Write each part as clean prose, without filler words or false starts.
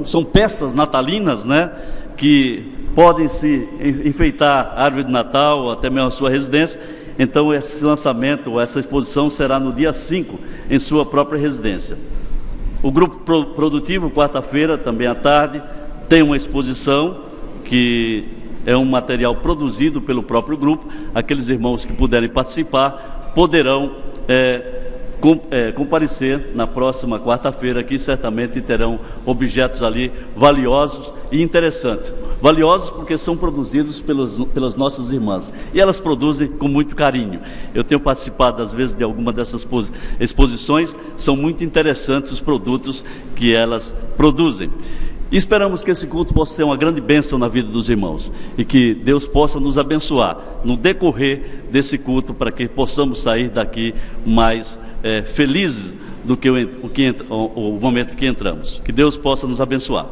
são peças natalinas, né, que podem se enfeitar a árvore de Natal, ou até mesmo a sua residência. Então esse lançamento, ou essa exposição será no dia 5, em sua própria residência. O grupo produtivo, quarta-feira, também à tarde, tem uma exposição que é um material produzido pelo próprio grupo. Aqueles irmãos que puderem participar poderão comparecer na próxima quarta-feira, que certamente terão objetos ali valiosos e interessantes. Valiosos porque são produzidos pelas nossas irmãs, e elas produzem com muito carinho. Eu tenho participado às vezes de alguma dessas exposições, são muito interessantes os produtos que elas produzem. Esperamos que esse culto possa ser uma grande bênção na vida dos irmãos, e que Deus possa nos abençoar no decorrer desse culto, para que possamos sair daqui mais felizes do que o momento que entramos. Que Deus possa nos abençoar.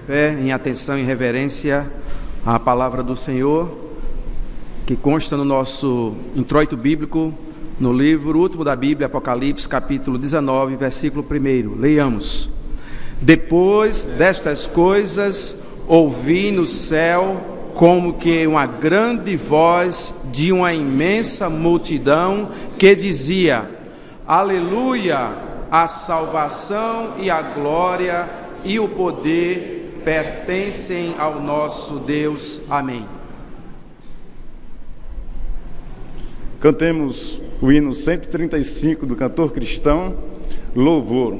Pé em atenção e reverência à palavra do Senhor, que consta no nosso introito bíblico, no livro último da Bíblia, Apocalipse, capítulo 19, versículo 1. Leiamos. Depois destas coisas, ouvi no céu como que uma grande voz de uma imensa multidão que dizia: Aleluia! A salvação e a glória e o poder pertencem ao nosso Deus. Amém. Cantemos o hino 135 do cantor cristão, Louvor.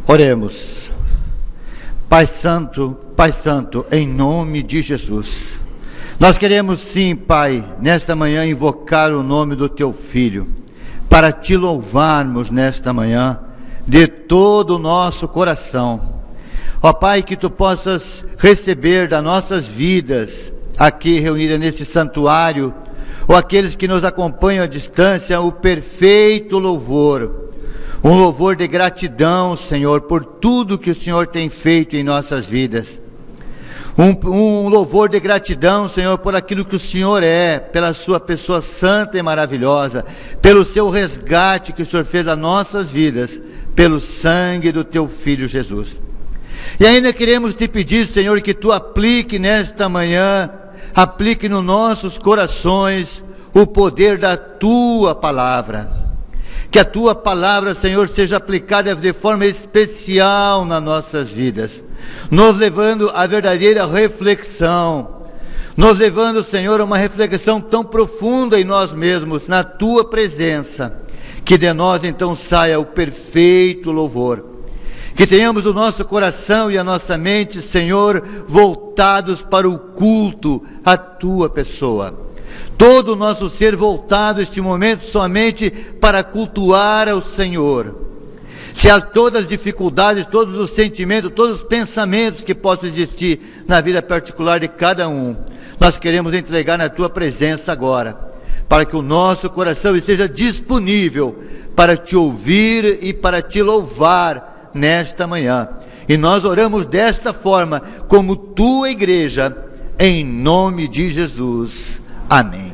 Oremos. Pai Santo, em nome de Jesus, nós queremos sim, Pai, nesta manhã invocar o nome do Teu Filho, para Te louvarmos nesta manhã, de todo o nosso coração. Ó Pai, que Tu possas receber das nossas vidas, aqui reunidas neste santuário, ou aqueles que nos acompanham à distância, o perfeito louvor, um louvor de gratidão, Senhor, por tudo que o Senhor tem feito em nossas vidas. Um louvor de gratidão, Senhor, por aquilo que o Senhor é, pela sua pessoa santa e maravilhosa, pelo seu resgate que o Senhor fez às nossas vidas, pelo sangue do Teu Filho Jesus. E ainda queremos Te pedir, Senhor, que Tu aplique nesta manhã, aplique nos nossos corações o poder da Tua palavra. Que a Tua palavra, Senhor, seja aplicada de forma especial nas nossas vidas, nos levando à verdadeira reflexão, nos levando, Senhor, a uma reflexão tão profunda em nós mesmos, na Tua presença, que de nós então saia o perfeito louvor. Que tenhamos o nosso coração e a nossa mente, Senhor, voltados para o culto à Tua pessoa. Todo o nosso ser voltado este momento somente para cultuar ao Senhor. Se há todas as dificuldades, todos os sentimentos, todos os pensamentos que possam existir na vida particular de cada um, nós queremos entregar na Tua presença agora, para que o nosso coração esteja disponível para Te ouvir e para Te louvar nesta manhã. E nós oramos desta forma, como Tua igreja, em nome de Jesus. Amém.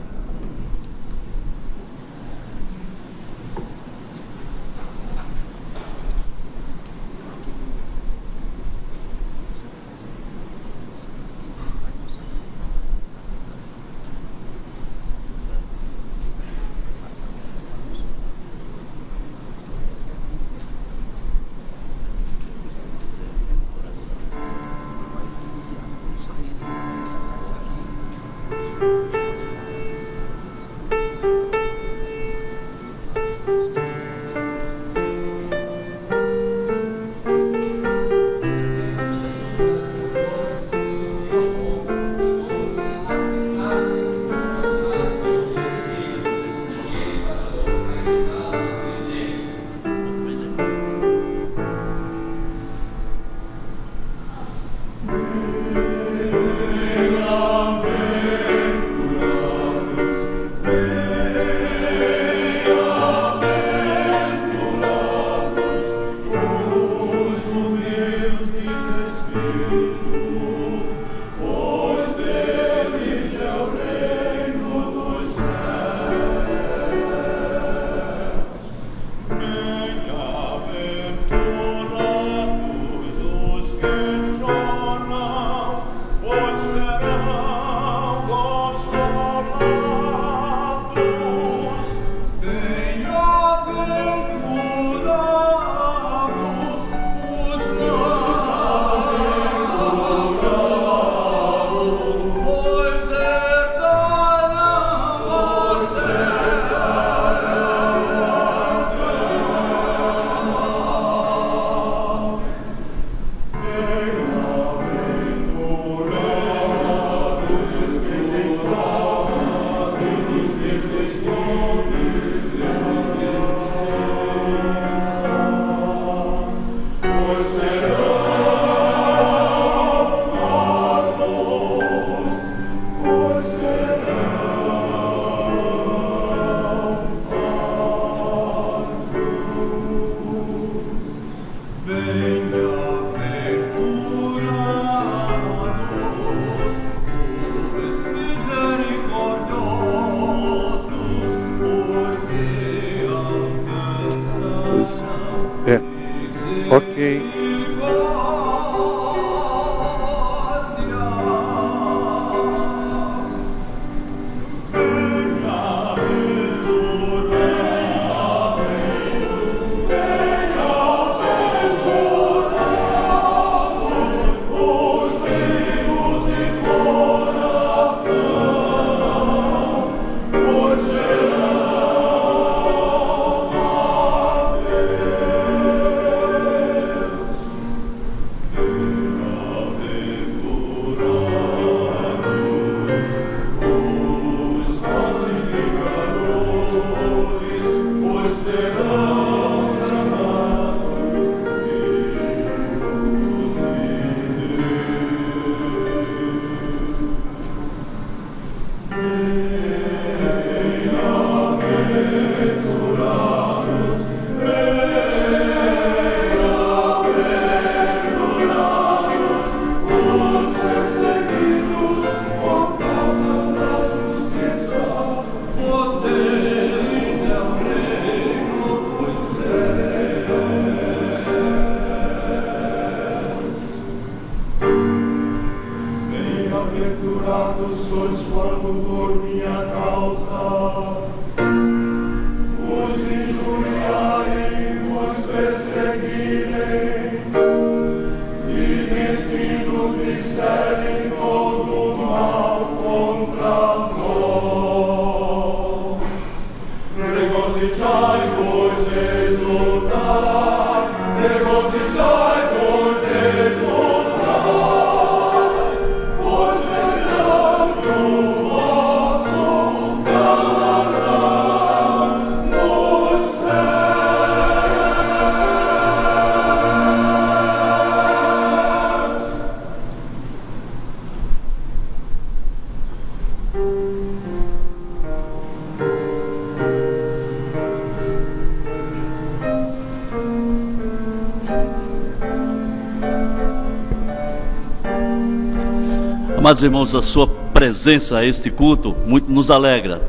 Amados irmãos, a sua presença a este culto muito nos alegra,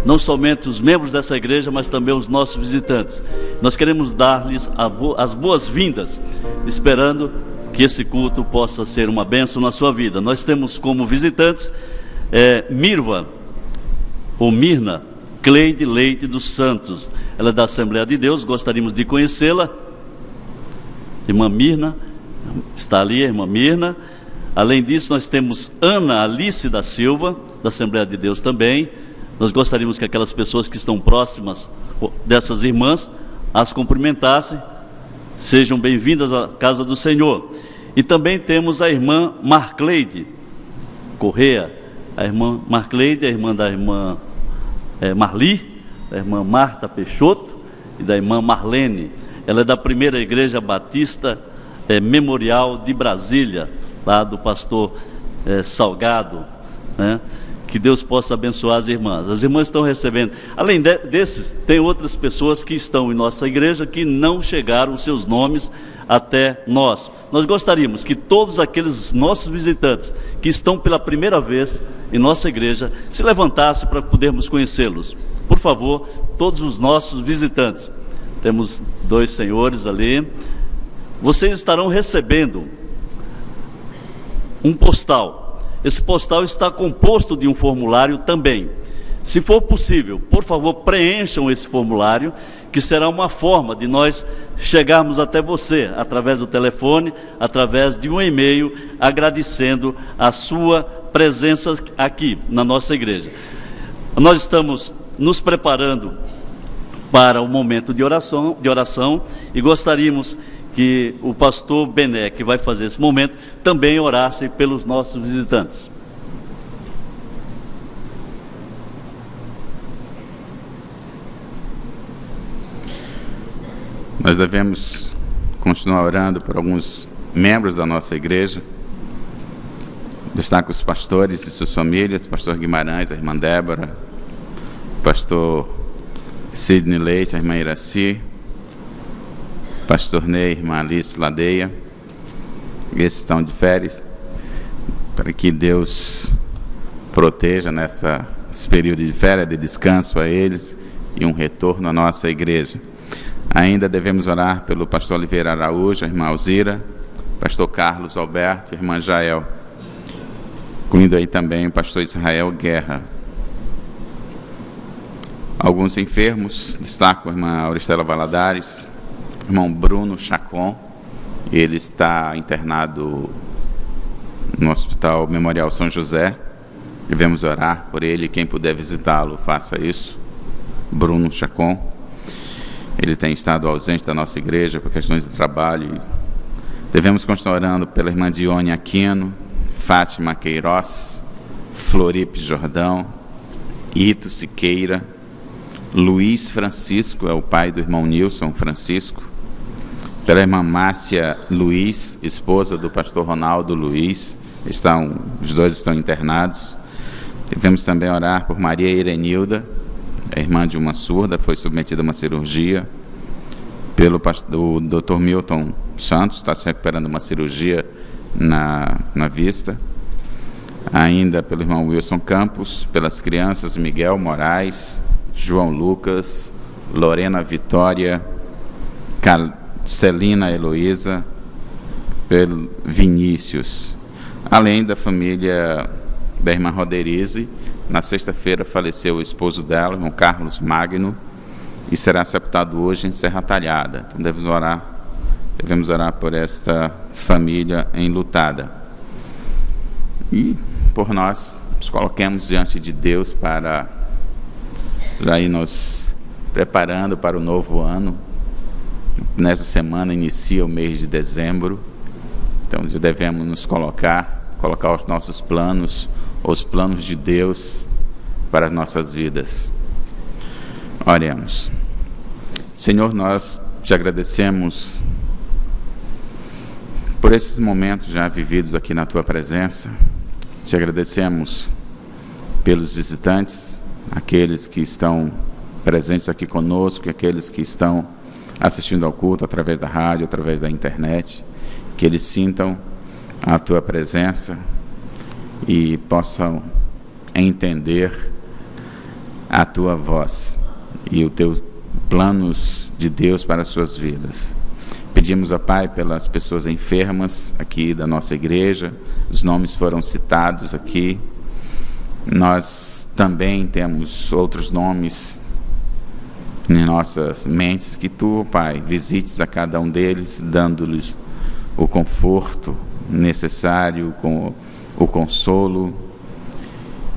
não somente os membros dessa igreja, mas também os nossos visitantes. Nós queremos dar-lhes as boas-vindas, esperando que esse culto possa ser uma bênção na sua vida. Nós temos como visitantes Mirva, ou Mirna Cleide Leite dos Santos. Ela é da Assembleia de Deus, gostaríamos de conhecê-la. Irmã Mirna, está ali a irmã Mirna. Além disso, nós temos Ana Alice da Silva, da Assembleia de Deus também. Nós gostaríamos que aquelas pessoas que estão próximas dessas irmãs as cumprimentassem. Sejam bem-vindas à casa do Senhor. E também temos a irmã Marcleide Correia, a irmã Marcleide, a irmã da irmã Marli, da irmã Marta Peixoto e da irmã Marlene. Ela é da Primeira Igreja Batista Memorial de Brasília, lá do pastor Salgado, né? Que Deus possa abençoar as irmãs. As irmãs estão recebendo, além desses, tem outras pessoas que estão em nossa igreja que não chegaram os seus nomes até nós. Nós gostaríamos que todos aqueles nossos visitantes que estão pela primeira vez em nossa igreja se levantassem para podermos conhecê-los. Por favor, todos os nossos visitantes. Temos 2 senhores ali. Vocês estarão recebendo um postal. Esse postal está composto de um formulário também. Se for possível, por favor, preencham esse formulário, que será uma forma de nós chegarmos até você, através do telefone, através de um e-mail, agradecendo a sua presença aqui na nossa igreja. Nós estamos nos preparando para o momento de oração e gostaríamos que o pastor Bené, que vai fazer esse momento, também orasse pelos nossos visitantes. Nós devemos continuar orando por alguns membros da nossa igreja. Destaco os pastores e suas famílias, pastor Guimarães, a irmã Débora, pastor Sidney Leite, a irmã Iraci, pastor Ney, irmã Alice Ladeia. Esses estão de férias, para que Deus proteja nesse período de férias, de descanso a eles e um retorno à nossa igreja. Ainda devemos orar pelo pastor Oliveira Araújo, a irmã Alzira, pastor Carlos Alberto, a irmã Jael, incluindo aí também o pastor Israel Guerra. Alguns enfermos, destaco a irmã Auristela Valadares, irmão Bruno Chacon, ele está internado no Hospital Memorial São José. Devemos orar por ele, quem puder visitá-lo, faça isso. Bruno Chacon, ele tem estado ausente da nossa igreja por questões de trabalho. Devemos continuar orando pela irmã Dione Aquino, Fátima Queiroz, Floripe Jordão, Ito Siqueira, Luiz Francisco, é o pai do irmão Nilson Francisco, pela irmã Márcia Luiz, esposa do pastor Ronaldo Luiz, os dois estão internados. Devemos também orar por Maria Irenilda, a irmã de uma surda, foi submetida a uma cirurgia, pelo Dr. Milton Santos, está se recuperando de uma cirurgia na vista, ainda pelo irmão Wilson Campos, pelas crianças Miguel Moraes, João Lucas, Lorena Vitória, Celina Heloísa, pelo Vinícius, além da família da irmã Roderize. Na sexta-feira faleceu o esposo dela, o irmão Carlos Magno, e será sepultado hoje em Serra Talhada. Então devemos orar por esta família enlutada. E por nós, nos coloquemos diante de Deus para ir nos preparando para o novo ano. Nessa semana inicia o mês de dezembro, então devemos nos colocar os nossos planos, os planos de Deus para as nossas vidas. Oremos. Senhor, nós te agradecemos por esses momentos já vividos aqui na tua presença. Te agradecemos pelos visitantes, aqueles que estão presentes aqui conosco e aqueles que estão assistindo ao culto através da rádio, através da internet, que eles sintam a tua presença e possam entender a tua voz e os teus planos de Deus para as suas vidas. Pedimos, ó Pai, pelas pessoas enfermas aqui da nossa igreja, os nomes foram citados aqui. Nós também temos outros nomes em nossas mentes, que tu, Pai, visites a cada um deles, dando-lhes o conforto necessário, com o consolo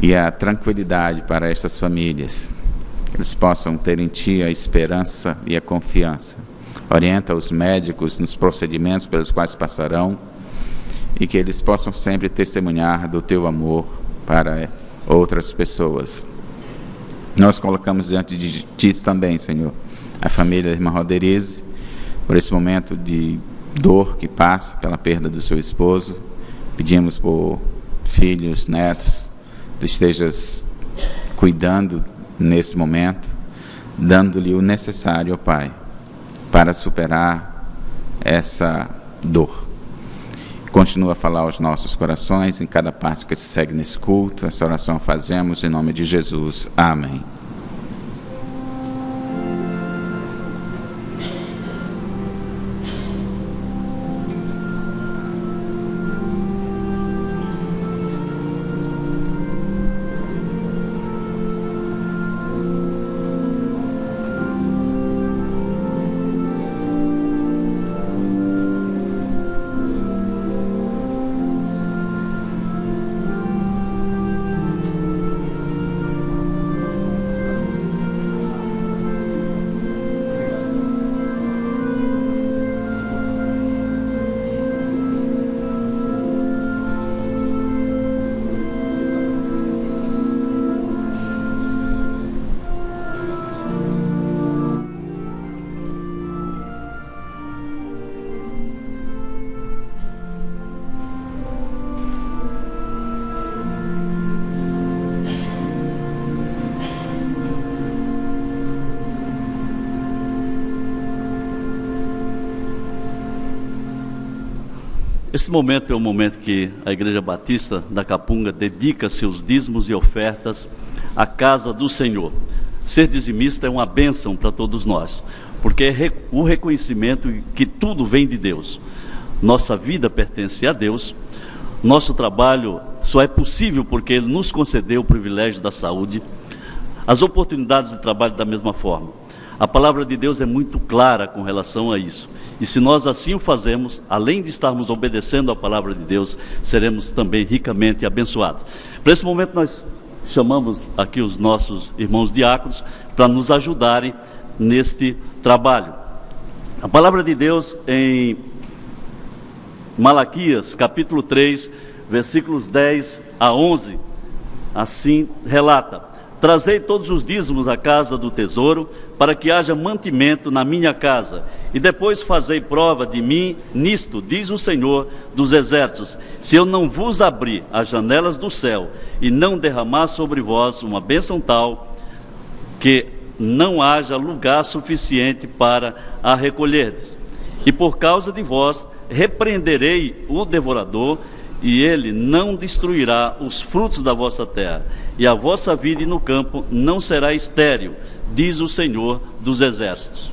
e a tranquilidade para estas famílias, que eles possam ter em Ti a esperança e a confiança. Orienta os médicos nos procedimentos pelos quais passarão e que eles possam sempre testemunhar do Teu amor para outras pessoas. Nós colocamos diante de Ti também, Senhor, a família da irmã Roderize, por esse momento de dor que passa pela perda do seu esposo. Pedimos por filhos, netos, Tu estejas cuidando nesse momento, dando-lhe o necessário, ó Pai, para superar essa dor. Continua a falar aos nossos corações em cada parte que se segue nesse culto. Essa oração fazemos em nome de Jesus. Amém. Esse momento é um momento que a Igreja Batista da Capunga dedica seus dízimos e ofertas à casa do Senhor. Ser dizimista é uma bênção para todos nós, porque é o reconhecimento que tudo vem de Deus. Nossa vida pertence a Deus, nosso trabalho só é possível porque Ele nos concedeu o privilégio da saúde, as oportunidades de trabalho da mesma forma. A palavra de Deus é muito clara com relação a isso. E se nós assim o fazemos, além de estarmos obedecendo a palavra de Deus, seremos também ricamente abençoados. Para esse momento nós chamamos aqui os nossos irmãos diáconos para nos ajudarem neste trabalho. A palavra de Deus em Malaquias, capítulo 3, versículos 10 a 11, assim relata: Trazei todos os dízimos à casa do tesouro, para que haja mantimento na minha casa, e depois fazei prova de mim nisto, diz o Senhor dos Exércitos, se eu não vos abrir as janelas do céu, e não derramar sobre vós uma bênção tal, que não haja lugar suficiente para a recolherdes. E por causa de vós, repreenderei o devorador, e ele não destruirá os frutos da vossa terra, e a vossa vida no campo não será estéril, diz o Senhor dos Exércitos.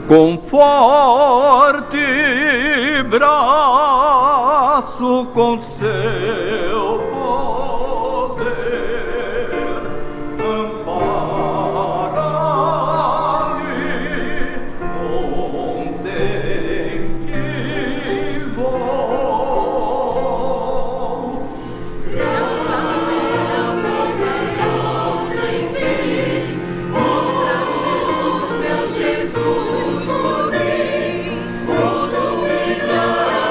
Com forte braço, com seu poder, ampara-me, contente vou. Graça sem fim, mostra Jesus, meu Jesus, por mim, gozo me dá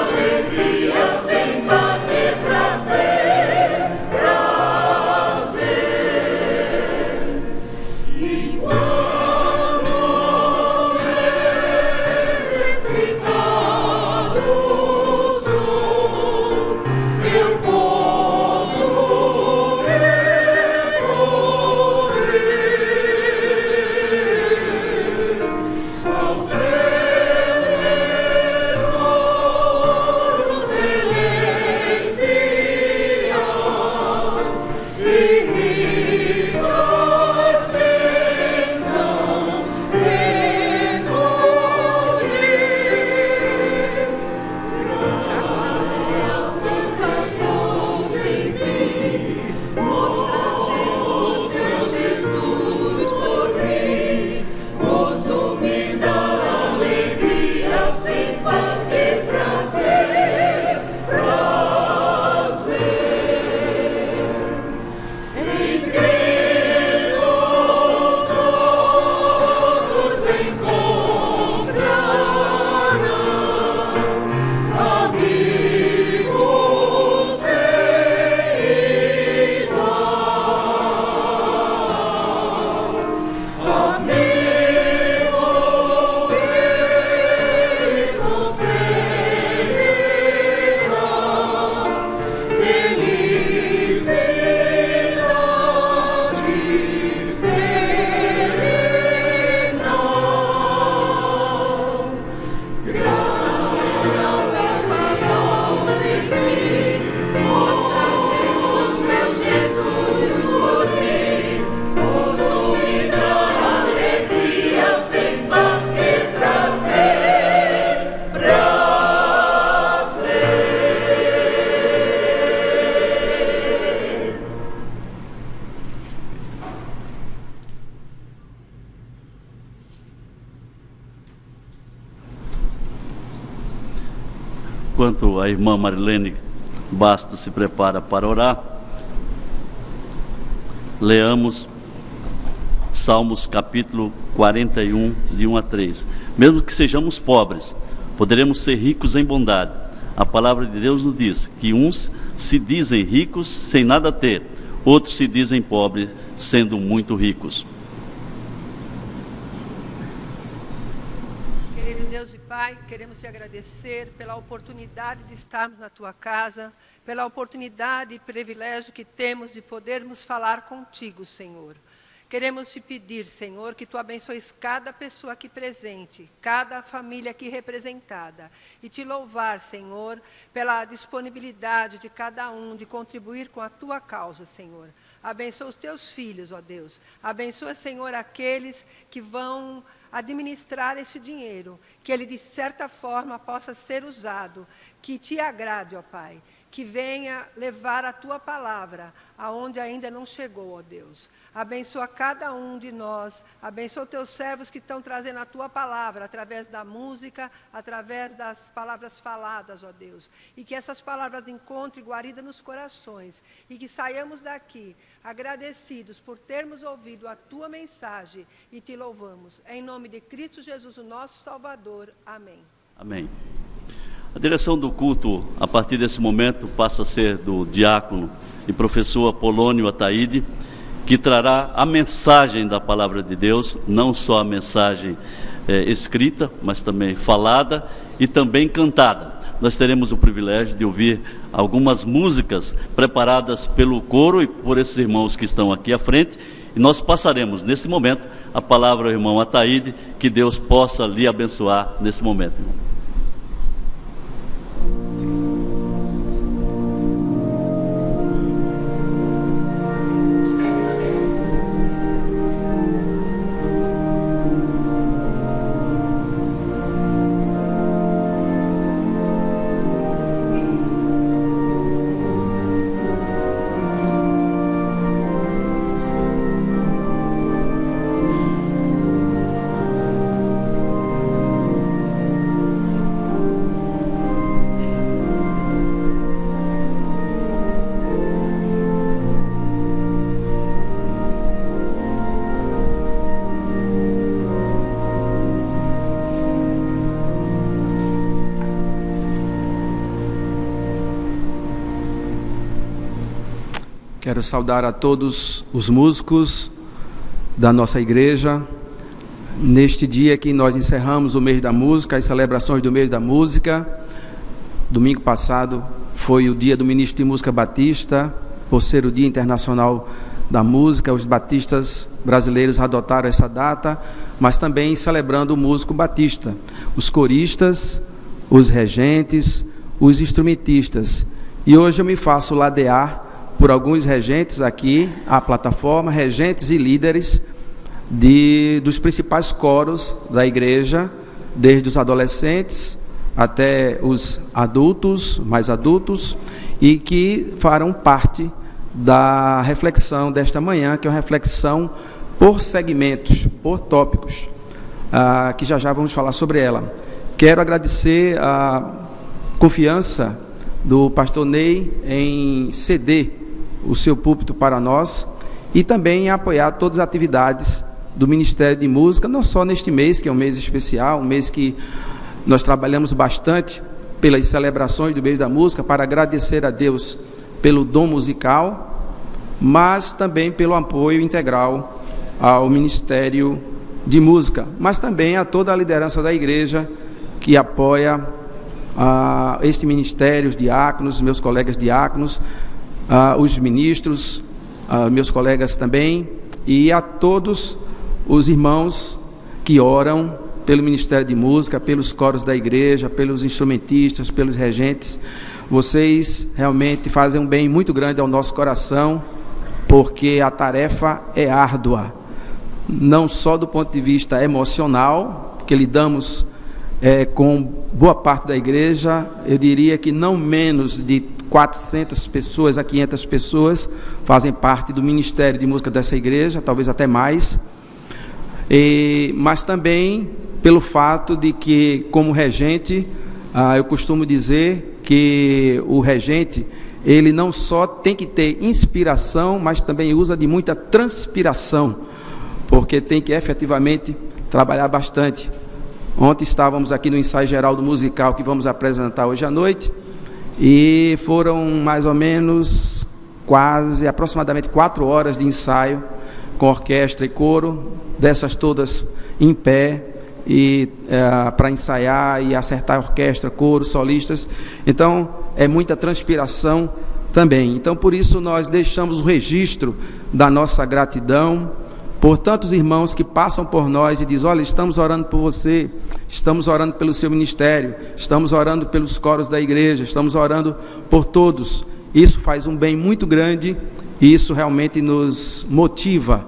alegria sem bater prazer. enquanto a irmã Marilene Bastos se prepara para orar, leamos Salmos capítulo 41, de 1 a 3. Mesmo que sejamos pobres, poderemos ser ricos em bondade. A palavra de Deus nos diz que uns se dizem ricos sem nada ter, outros se dizem pobres sendo muito ricos. Querido Deus e Pai, queremos te agradecer pela oportunidade de estarmos na tua casa, pela oportunidade e privilégio que temos de podermos falar contigo, Senhor. Queremos te pedir, Senhor, que tu abençoes cada pessoa aqui presente, cada família aqui representada, e te louvar, Senhor, pela disponibilidade de cada um de contribuir com a tua causa, Senhor. Abençoa os teus filhos, ó Deus. Abençoa, Senhor, aqueles que vão administrar esse dinheiro, que ele de certa forma possa ser usado, que te agrade, ó Pai, que venha levar a tua palavra aonde ainda não chegou, ó Deus. Abençoa cada um de nós, abençoa teus servos que estão trazendo a tua palavra através da música, através das palavras faladas, ó Deus. E que essas palavras encontrem guarida nos corações e que saiamos daqui agradecidos por termos ouvido a tua mensagem e te louvamos. Em nome de Cristo Jesus, o nosso Salvador. Amém. Amém. A direção do culto, a partir desse momento, passa a ser do diácono e professor Apolônio Ataíde, que trará a mensagem da palavra de Deus, não só a mensagem escrita, mas também falada e também cantada. Nós teremos o privilégio de ouvir algumas músicas preparadas pelo coro e por esses irmãos que estão aqui à frente, e nós passaremos nesse momento a palavra ao irmão Ataíde, que Deus possa lhe abençoar nesse momento, irmão. Quero saudar a todos os músicos da nossa igreja, neste dia que nós encerramos o mês da música, as celebrações do mês da música. Domingo passado foi o dia do ministro de música batista, por ser o Dia Internacional da Música. Os batistas brasileiros adotaram essa data, mas também celebrando o músico batista, os coristas, os regentes, os instrumentistas. E hoje eu me faço ladear por alguns regentes aqui, à plataforma, regentes e líderes dos principais coros da igreja, desde os adolescentes até os adultos, mais adultos, e que farão parte da reflexão desta manhã, que é uma reflexão por segmentos, por tópicos, que já vamos falar sobre ela. Quero agradecer a confiança do pastor Ney em ceder o seu púlpito para nós e também em apoiar todas as atividades do Ministério de Música, não só neste mês, que é um mês especial, um mês que nós trabalhamos bastante pelas celebrações do mês da música, para agradecer a Deus pelo dom musical, mas também pelo apoio integral ao Ministério de Música, mas também a toda a liderança da igreja que apoia este ministério, os diáconos, meus colegas diáconos, os ministros, meus colegas também, e a todos os irmãos que oram pelo Ministério de Música, pelos coros da igreja, pelos instrumentistas, pelos regentes. Vocês realmente fazem um bem muito grande ao nosso coração, porque a tarefa é árdua, não só do ponto de vista emocional, porque lidamos com boa parte da igreja, eu diria que não menos de 400 pessoas a 500 pessoas fazem parte do Ministério de Música dessa igreja, talvez até mais, mas também pelo fato de que, como regente, eu costumo dizer que o regente, ele não só tem que ter inspiração, mas também usa de muita transpiração, porque tem que efetivamente trabalhar bastante. Ontem estávamos aqui no ensaio geral do musical que vamos apresentar hoje à noite, e foram mais ou menos aproximadamente 4 horas de ensaio, com orquestra e coro, dessas todas em pé, e para ensaiar e acertar a orquestra, coro, solistas. Então é muita transpiração também. Então por isso nós deixamos o registro da nossa gratidão por tantos irmãos que passam por nós e dizem: olha, estamos orando por você, estamos orando pelo seu ministério, estamos orando pelos coros da igreja, estamos orando por todos. Isso faz um bem muito grande, e isso realmente nos motiva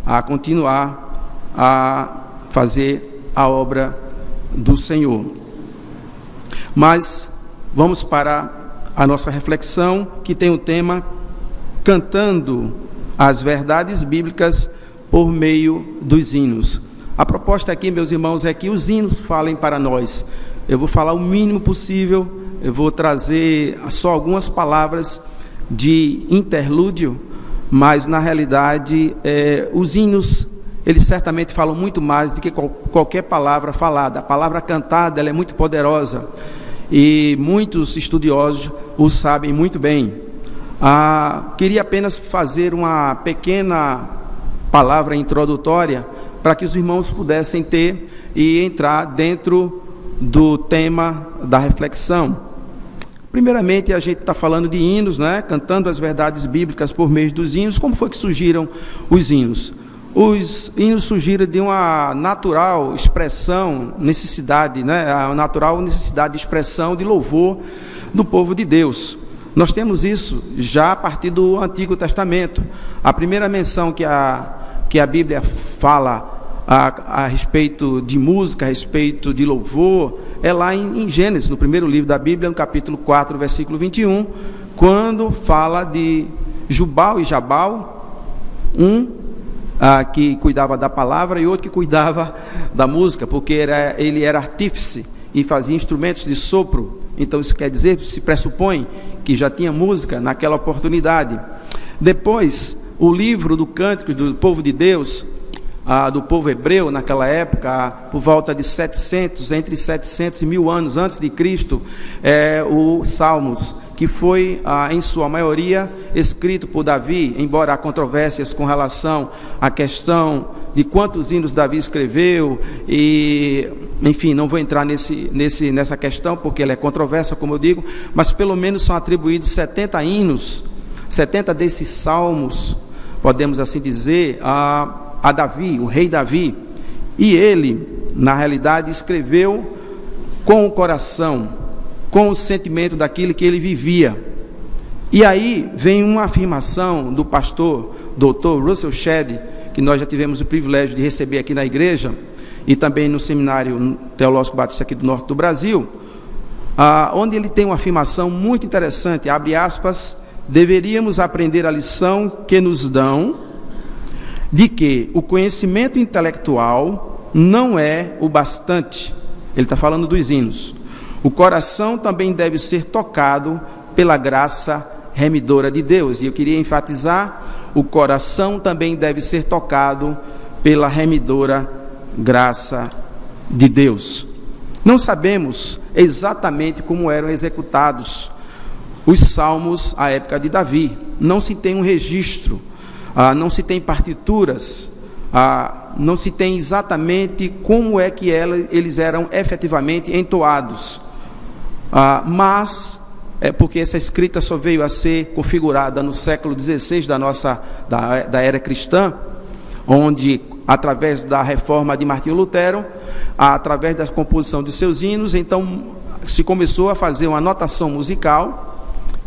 a continuar a fazer a obra do Senhor. Mas vamos para a nossa reflexão, que tem o tema Cantando as Verdades Bíblicas por meio dos hinos. A proposta aqui, meus irmãos, é que os hinos falem para nós. Eu vou falar o mínimo possível, eu vou trazer só algumas palavras de interlúdio, mas na realidade os hinos, eles certamente falam muito mais do que qualquer palavra falada. A palavra cantada, ela é muito poderosa, e muitos estudiosos o sabem muito bem. Queria apenas fazer uma pequena palavra introdutória para que os irmãos pudessem ter e entrar dentro do tema da reflexão. Primeiramente, a gente está falando de hinos, né? Cantando as verdades bíblicas por meio dos hinos. Como foi que surgiram os hinos? Os hinos surgiram de uma natural expressão, necessidade, né? A natural necessidade de expressão de louvor do povo de Deus. Nós temos isso já a partir do Antigo Testamento. A primeira menção que a Bíblia fala a respeito de música, a respeito de louvor, é lá em Gênesis, no primeiro livro da Bíblia, no capítulo 4, versículo 21, quando fala de Jubal e Jabal, que cuidava da palavra e outro que cuidava da música, porque ele era artífice e fazia instrumentos de sopro. Então isso quer dizer, se pressupõe que já tinha música naquela oportunidade. Depois, o livro do Cânticos do povo de Deus, do povo hebreu naquela época, por volta de 700, entre 700 e 1000 anos antes de Cristo, o Salmos, que foi, em sua maioria, escrito por Davi, embora há controvérsias com relação à questão de quantos hinos Davi escreveu, e, enfim, não vou entrar nessa questão, porque ela é controversa, como eu digo, mas pelo menos são atribuídos 70 hinos, 70 desses salmos, podemos assim dizer, a Davi, o rei Davi, e ele, na realidade, escreveu com o coração, com o sentimento daquilo que ele vivia. E aí vem uma afirmação do pastor Dr. Russell Shedd, que nós já tivemos o privilégio de receber aqui na igreja, e também no Seminário Teológico Batista aqui do norte do Brasil, onde ele tem uma afirmação muito interessante, abre aspas: deveríamos aprender a lição que nos dão de que o conhecimento intelectual não é o bastante. Ele está falando dos hinos. O coração também deve ser tocado pela graça remidora de Deus. E eu queria enfatizar: o coração também deve ser tocado pela remidora graça de Deus. Não sabemos exatamente como eram executados os salmos à época de Davi. Não se tem um registro, não se tem partituras, não se tem exatamente como é que eles eram efetivamente entoados. Mas é porque essa escrita só veio a ser configurada no século XVI da era cristã, onde, através da reforma de Martinho Lutero, através da composição de seus hinos, então se começou a fazer uma notação musical,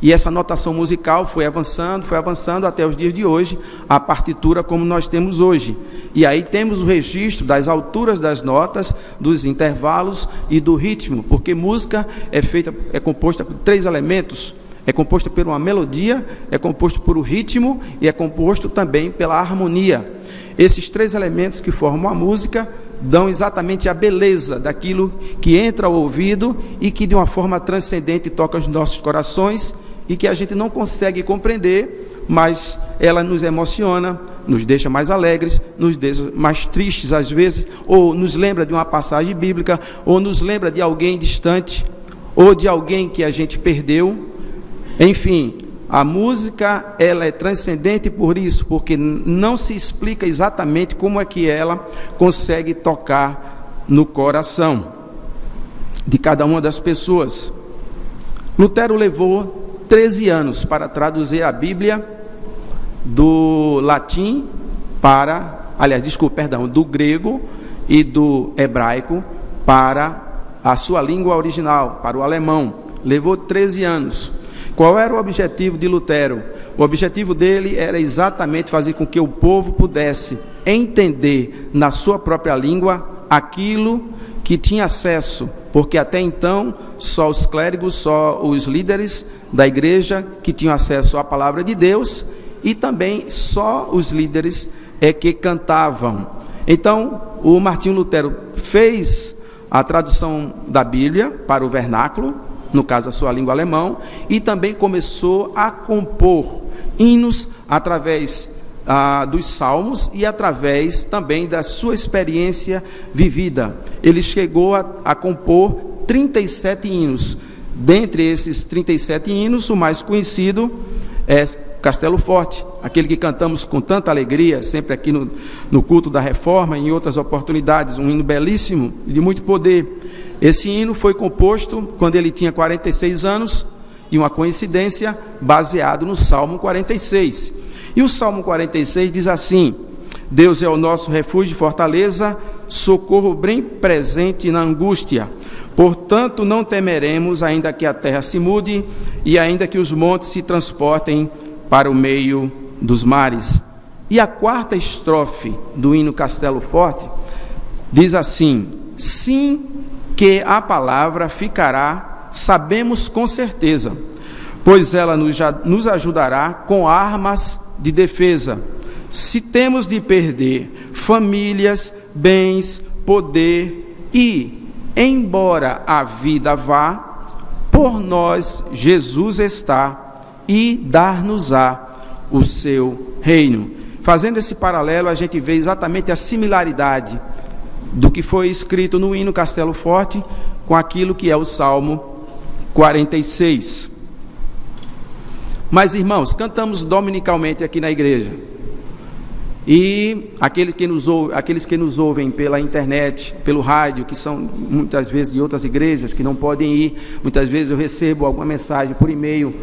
e essa notação musical foi avançando até os dias de hoje, a partitura como nós temos hoje. E aí temos o registro das alturas das notas, dos intervalos e do ritmo, porque música é composta por 3 elementos: é composta por uma melodia, é composto por um ritmo e é composto também pela harmonia. Esses 3 elementos que formam a música dão exatamente a beleza daquilo que entra ao ouvido e que de uma forma transcendente toca os nossos corações e que a gente não consegue compreender, mas ela nos emociona, nos deixa mais alegres, nos deixa mais tristes às vezes, ou nos lembra de uma passagem bíblica, ou nos lembra de alguém distante, ou de alguém que a gente perdeu. Enfim, a música, ela é transcendente por isso, porque não se explica exatamente como é que ela consegue tocar no coração de cada uma das pessoas. Lutero levou 13 anos para traduzir a Bíblia do latim do grego e do hebraico para a sua língua original, para o alemão. Levou 13 anos. Qual era o objetivo de Lutero? O objetivo dele era exatamente fazer com que o povo pudesse entender na sua própria língua aquilo que tinha acesso, porque até então só os clérigos, só os líderes da igreja que tinham acesso à palavra de Deus, e também só os líderes que cantavam. Então, o Martinho Lutero fez a tradução da Bíblia para o vernáculo, no caso a sua língua alemão, e também começou a compor hinos através dos salmos e através também da sua experiência vivida. Ele chegou a compor 37 hinos. Dentre esses 37 hinos, o mais conhecido é Castelo Forte, aquele que cantamos com tanta alegria, sempre aqui no culto da Reforma e em outras oportunidades, um hino belíssimo, de muito poder. Esse hino foi composto quando ele tinha 46 anos, e uma coincidência, baseado no Salmo 46. E o Salmo 46 diz assim: Deus é o nosso refúgio e fortaleza, socorro bem presente na angústia. Portanto, não temeremos, ainda que a terra se mude, e ainda que os montes se transportem para o meio dos mares. E a quarta estrofe do hino Castelo Forte diz assim: sim, que a palavra ficará, sabemos com certeza, pois ela nos ajudará com armas de defesa. Se temos de perder famílias, bens, poder e, embora a vida vá, por nós Jesus está e dar-nos-á o seu reino. Fazendo esse paralelo, a gente vê exatamente a similaridade do que foi escrito no hino Castelo Forte com aquilo que é o Salmo 46. Mas, irmãos, cantamos dominicalmente aqui na igreja. E aqueles que nos ouvem pela internet, pelo rádio, que são muitas vezes de outras igrejas, que não podem ir, muitas vezes eu recebo alguma mensagem por e-mail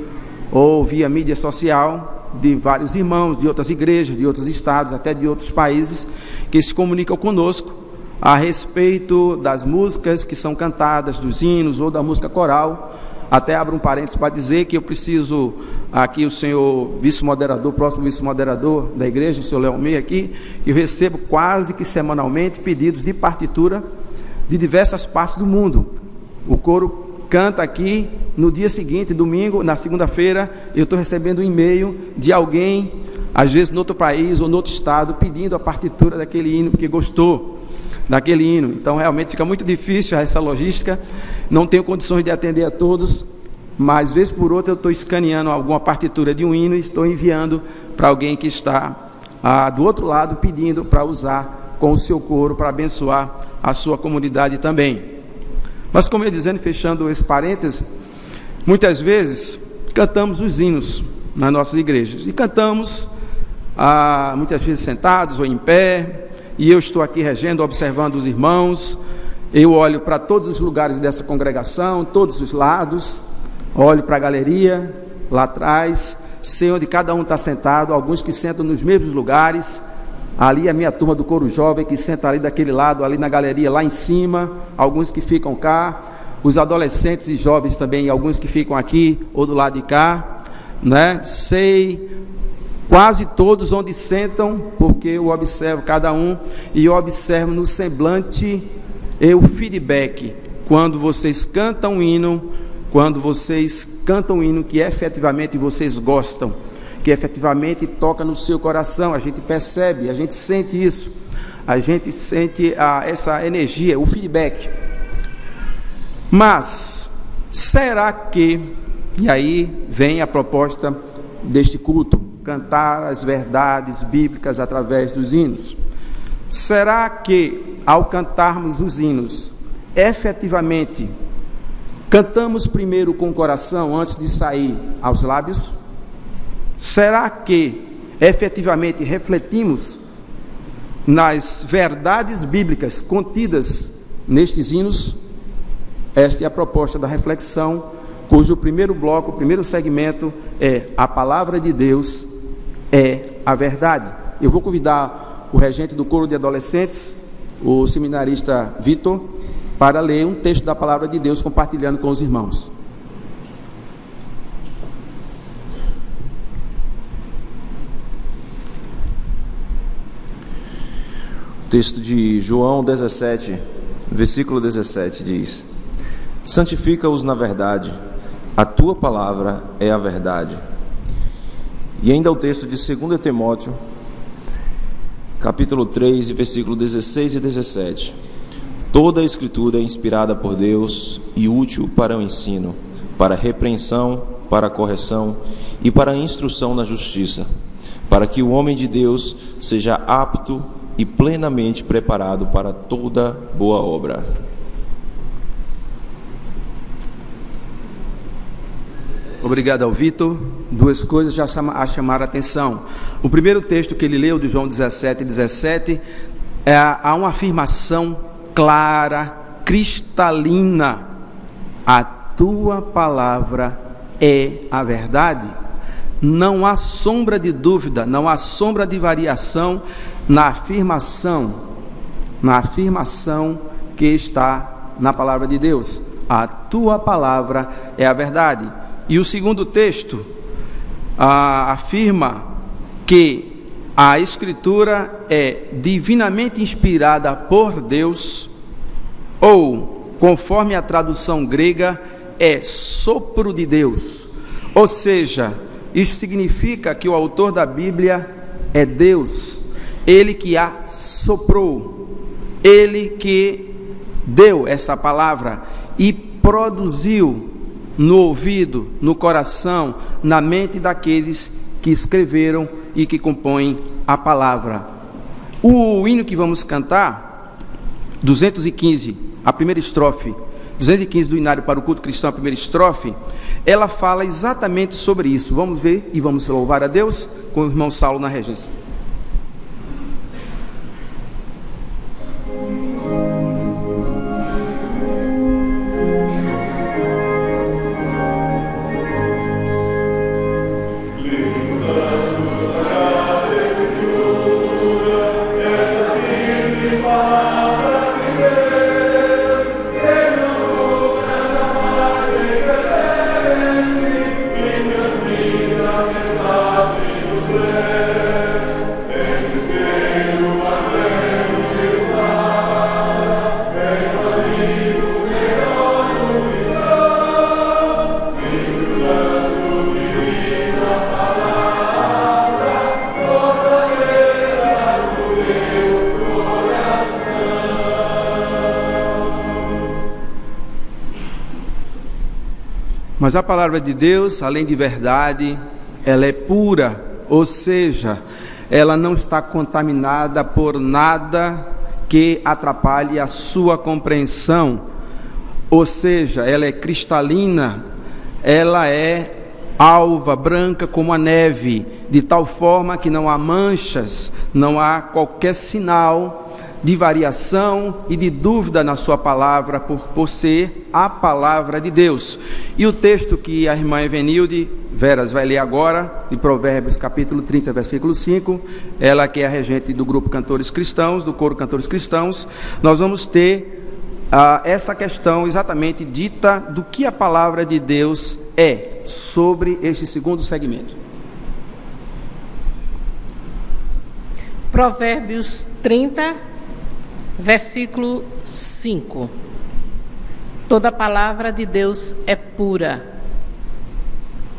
ou via mídia social de vários irmãos de outras igrejas, de outros estados, até de outros países, que se comunicam conosco a respeito das músicas que são cantadas, dos hinos ou da música coral. Até abro um parênteses para dizer que eu preciso, aqui o senhor vice-moderador, próximo vice-moderador da igreja, o senhor Leomir aqui, eu recebo quase que semanalmente pedidos de partitura de diversas partes do mundo. O coro canta aqui, no dia seguinte, domingo, na segunda-feira, eu estou recebendo um e-mail de alguém, às vezes no outro país ou no outro estado, pedindo a partitura daquele hino, porque gostou daquele hino. Então realmente fica muito difícil essa logística, não tenho condições de atender a todos, mas vez por outra eu estou escaneando alguma partitura de um hino e estou enviando para alguém que está do outro lado, pedindo para usar com o seu coro, para abençoar a sua comunidade também. Mas como eu ia dizendo, fechando esse parêntese, muitas vezes cantamos os hinos nas nossas igrejas, e cantamos muitas vezes sentados ou em pé, e eu estou aqui regendo, observando os irmãos, eu olho para todos os lugares dessa congregação, todos os lados, olho para a galeria, lá atrás, sei onde cada um está sentado, alguns que sentam nos mesmos lugares, ali a minha turma do coro jovem que senta ali daquele lado, ali na galeria, lá em cima, alguns que ficam cá, os adolescentes e jovens também, alguns que ficam aqui ou do lado de cá, né? Sei quase todos onde sentam, porque eu observo cada um, e eu observo no semblante o feedback, quando vocês cantam um hino, que efetivamente vocês gostam, que efetivamente toca no seu coração, a gente percebe, a gente sente isso. a gente sente essa energia, o feedback. Mas, será que, e aí vem a proposta deste culto, cantar as verdades bíblicas através dos hinos. Será que, ao cantarmos os hinos, efetivamente, cantamos primeiro com o coração antes de sair aos lábios? Será que, efetivamente, refletimos nas verdades bíblicas contidas nestes hinos? Esta é a proposta da reflexão, cujo primeiro bloco, o primeiro segmento é a palavra de Deus é a verdade. Eu vou convidar o regente do coro de adolescentes, o seminarista Vitor, para ler um texto da palavra de Deus compartilhando com os irmãos. O texto de João 17, versículo 17 diz: santifica-os na verdade, a tua palavra é a verdade. E ainda o texto de 2 Timóteo, capítulo 3, versículo 16 e 17. Toda a escritura é inspirada por Deus e útil para o ensino, para a repreensão, para a correção e para a instrução na justiça, para que o homem de Deus seja apto e plenamente preparado para toda boa obra. Obrigado ao Vitor. Duas coisas já a chamaram a atenção. O primeiro texto que ele leu, de João 17, há uma afirmação clara, cristalina: a tua palavra é a verdade. Não há sombra de dúvida, não há sombra de variação na afirmação que está na palavra de Deus. A tua palavra é a verdade. E o segundo texto afirma que a Escritura é divinamente inspirada por Deus, ou, conforme a tradução grega, é sopro de Deus. Ou seja, isso significa que o autor da Bíblia é Deus, Ele que a soprou, Ele que deu esta palavra e produziu no ouvido, no coração, na mente daqueles que escreveram e que compõem a palavra. O hino que vamos cantar, 215, a primeira estrofe, 215 do Inário para o Culto Cristão, a primeira estrofe, ela fala exatamente sobre isso. Vamos ver e vamos louvar a Deus com o irmão Saulo na regência. Mas a palavra de Deus, além de verdade, ela é pura, ou seja, ela não está contaminada por nada que atrapalhe a sua compreensão, ou seja, ela é cristalina, ela é alva, branca como a neve, de tal forma que não há manchas, não há qualquer sinal de variação e de dúvida na sua palavra, por ser a palavra de Deus. E o texto que a irmã Evenilde Veras vai ler agora, de Provérbios capítulo 30, versículo 5, ela que é a regente do grupo Cantores Cristãos, do coro Cantores Cristãos, nós vamos ter essa questão exatamente dita do que a palavra de Deus é sobre este segundo segmento. Provérbios 30, versículo 5. Toda palavra de Deus é pura.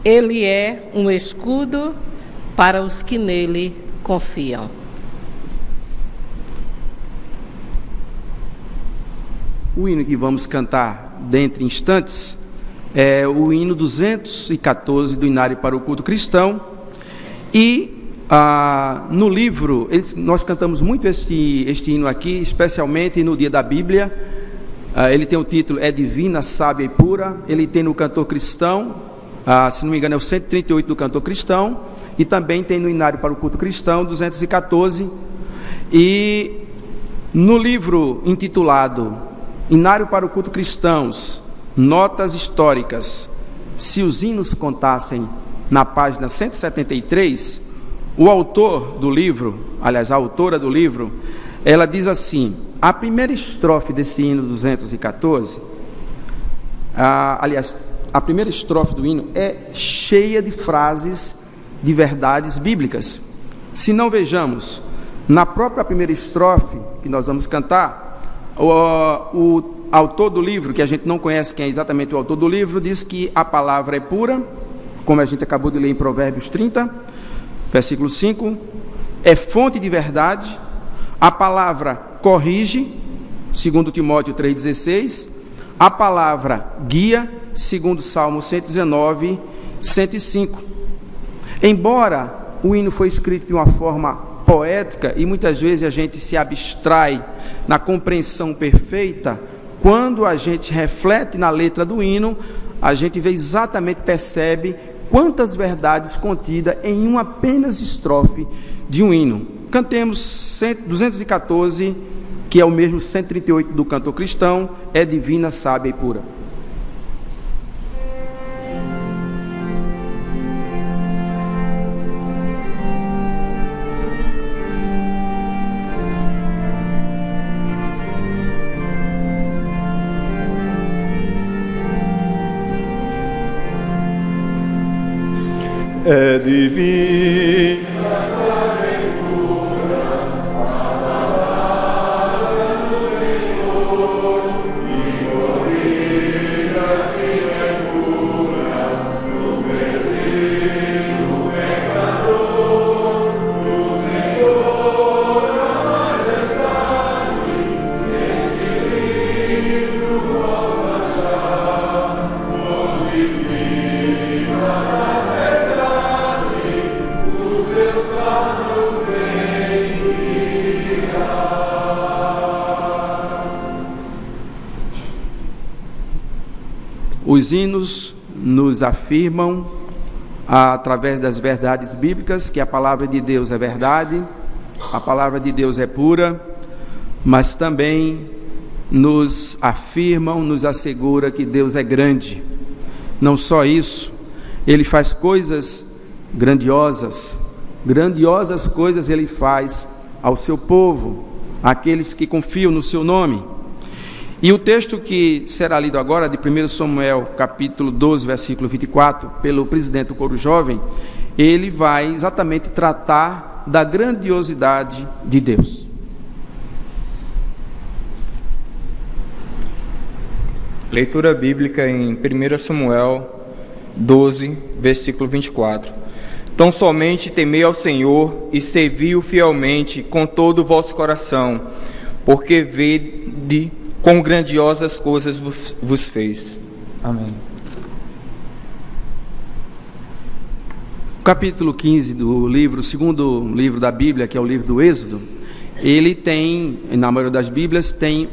Ele é um escudo para os que nele confiam. O hino que vamos cantar dentre instantes é o hino 214 do Inário para o Culto Cristão. E no livro, nós cantamos muito este hino aqui, especialmente no Dia da Bíblia. Ele tem o título É Divina, Sábia e Pura. Ele tem no Cantor Cristão, se não me engano é o 138 do Cantor Cristão, e também tem no Inário para o Culto Cristão, 214. E no livro intitulado Inário para o Culto Cristãos, Notas Históricas, se os hinos contassem, na página 173, o autor do livro, aliás, a autora do livro, ela diz assim: a primeira estrofe desse hino 214, a primeira estrofe do hino é cheia de frases de verdades bíblicas. Se não vejamos, na própria primeira estrofe que nós vamos cantar, o autor do livro, que a gente não conhece quem é exatamente o autor do livro, diz que a palavra é pura, como a gente acabou de ler em Provérbios 30, versículo 5, é fonte de verdade, a palavra corrige, segundo Timóteo 3,16, a palavra guia, segundo Salmo 119, 105. Embora o hino foi escrito de uma forma poética, e muitas vezes a gente se abstrai na compreensão perfeita, quando a gente reflete na letra do hino, a gente percebe quantas verdades contidas em uma apenas estrofe de um hino. Cantemos 214, que é o mesmo 138 do Cantor Cristão, É Divina, Sábia e Pura. É divina, sábia e pura, a palavra do Senhor, que corrige a vida pura, do perdido pecador, do Senhor a majestade, neste livro posso achar, longe viva da Os hinos nos afirmam, através das verdades bíblicas, que a palavra de Deus é verdade, a palavra de Deus é pura, mas também nos afirmam, nos assegura que Deus é grande. Não só isso, Ele faz coisas grandiosas coisas Ele faz ao seu povo, àqueles que confiam no seu nome. E o texto que será lido agora, de 1 Samuel, capítulo 12, versículo 24, pelo presidente do Coro Jovem, ele vai exatamente tratar da grandiosidade de Deus. Leitura bíblica em 1 Samuel 12, versículo 24. Tão somente temei ao Senhor e servi-o fielmente com todo o vosso coração, porque vede quão grandiosas coisas vos fez. Amém. O capítulo 15 do livro, o segundo livro da Bíblia, que é o livro do Êxodo, ele tem, na maioria das Bíblias, tem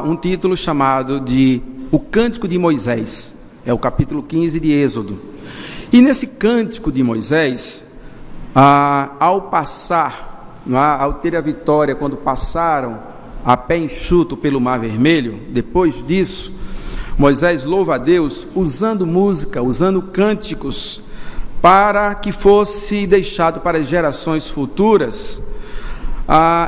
um título chamado de O Cântico de Moisés. É o capítulo 15 de Êxodo. E nesse Cântico de Moisés, ao passar, ao ter a vitória, quando passaram a pé enxuto pelo Mar Vermelho, depois disso, Moisés louva a Deus usando música, usando cânticos, para que fosse deixado para as gerações futuras.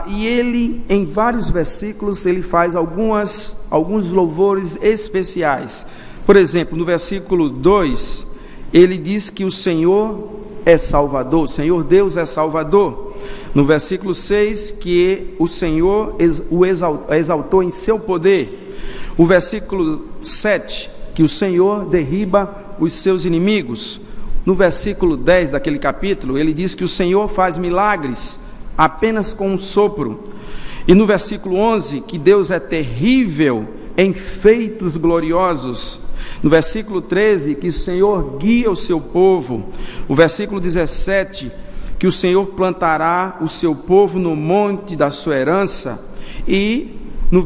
E ele, em vários versículos, ele faz alguns louvores especiais. Por exemplo, no versículo 2, ele diz que o Senhor é Salvador, o Senhor Deus é Salvador. No versículo 6, que o Senhor o exaltou em seu poder. O versículo 7, que o Senhor derriba os seus inimigos. No versículo 10 daquele capítulo, ele diz que o Senhor faz milagres apenas com um sopro. E no versículo 11, que Deus é terrível em feitos gloriosos. No versículo 13, que o Senhor guia o seu povo. O versículo 17, que o Senhor plantará o seu povo no monte da sua herança. E,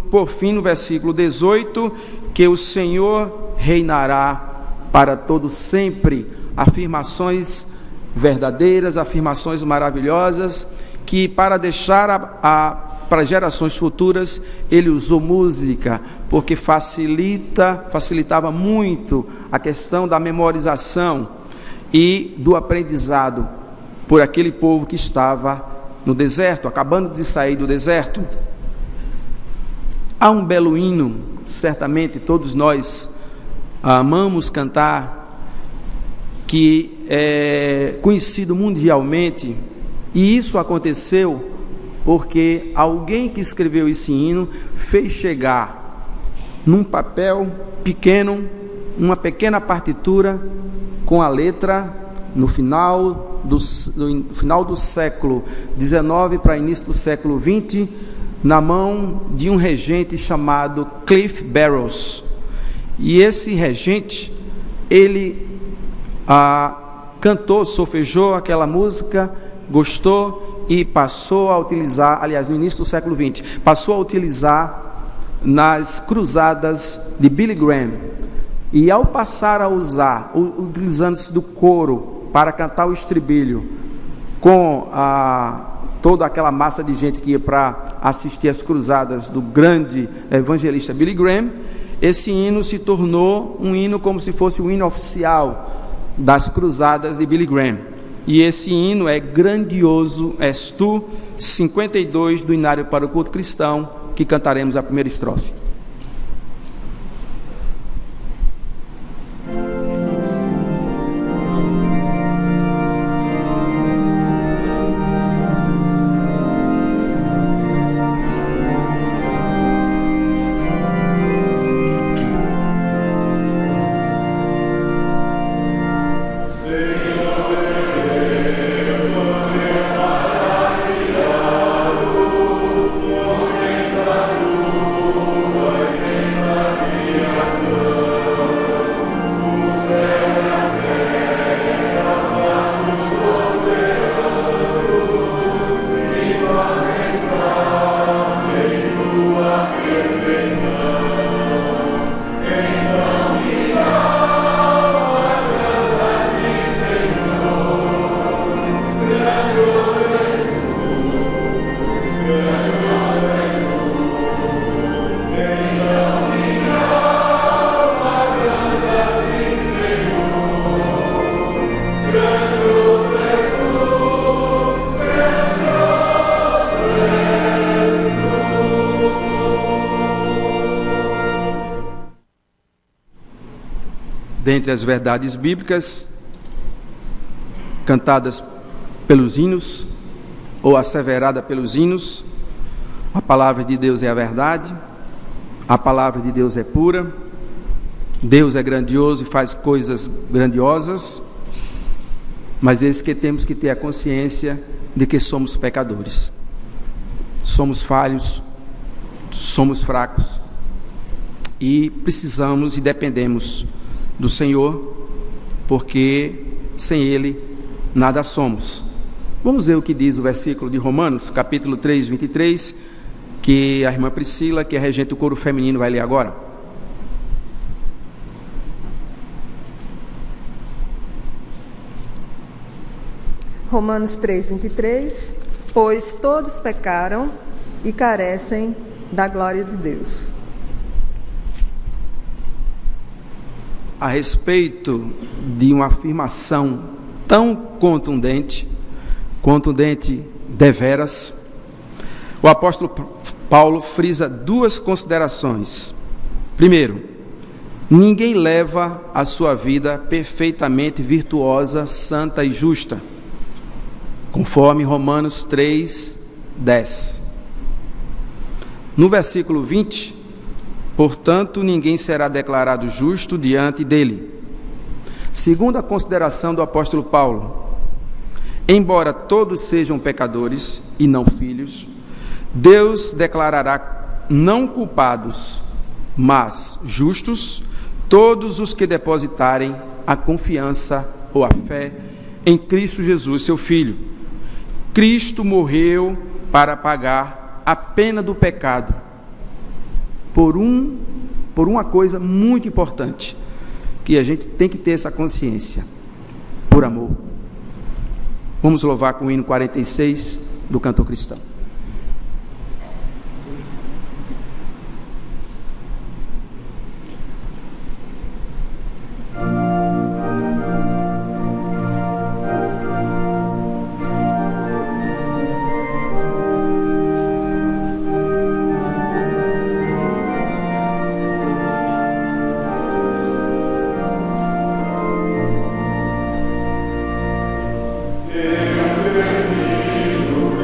por fim, no versículo 18, que o Senhor reinará para todo sempre. Afirmações verdadeiras, afirmações maravilhosas, que para deixar para gerações futuras, ele usou música, porque facilitava muito a questão da memorização e do aprendizado por aquele povo que estava no deserto, acabando de sair do deserto. Há um belo hino, certamente todos nós amamos cantar, que é conhecido mundialmente, e isso aconteceu porque alguém que escreveu esse hino fez chegar num papel pequeno, uma pequena partitura com a letra no final do século XIX para início do século XX, na mão de um regente chamado Cliff Barrows. E esse regente, ele cantou, solfejou aquela música, gostou e passou a utilizar, aliás, no início do século XX, passou a utilizar nas cruzadas de Billy Graham. E ao passar a usar, utilizando-se do coro para cantar o estribilho, com toda aquela massa de gente que ia para assistir as cruzadas do grande evangelista Billy Graham, esse hino se tornou um hino como se fosse o hino oficial das cruzadas de Billy Graham. E esse hino é Grandioso És Tu, 52 do Inário para o Culto Cristão, que cantaremos a primeira estrofe. Dentre as verdades bíblicas cantadas pelos hinos ou asseverada pelos hinos, a palavra de Deus é a verdade, a palavra de Deus é pura, Deus é grandioso e faz coisas grandiosas, mas eis que temos que ter a consciência de que somos pecadores, somos falhos, somos fracos e precisamos e dependemos do Senhor, porque sem Ele nada somos. Vamos ver o que diz o versículo de Romanos, capítulo 3, 23, que a irmã Priscila, que é regente do coro feminino, vai ler agora. Romanos 3, 23, pois todos pecaram e carecem da glória de Deus. A respeito de uma afirmação tão contundente deveras, o apóstolo Paulo frisa duas considerações. Primeiro, ninguém leva a sua vida perfeitamente virtuosa, santa e justa, conforme Romanos 3, 10. No versículo 20, portanto, ninguém será declarado justo diante dele. Segunda consideração do apóstolo Paulo, embora todos sejam pecadores e não filhos, Deus declarará não culpados mas justos todos os que depositarem a confiança ou a fé em Cristo Jesus, seu Filho. Cristo morreu para pagar a pena do pecado por uma coisa muito importante, que a gente tem que ter essa consciência: por amor. Vamos louvar com o hino 46 do Cantor Cristão. Meu menino,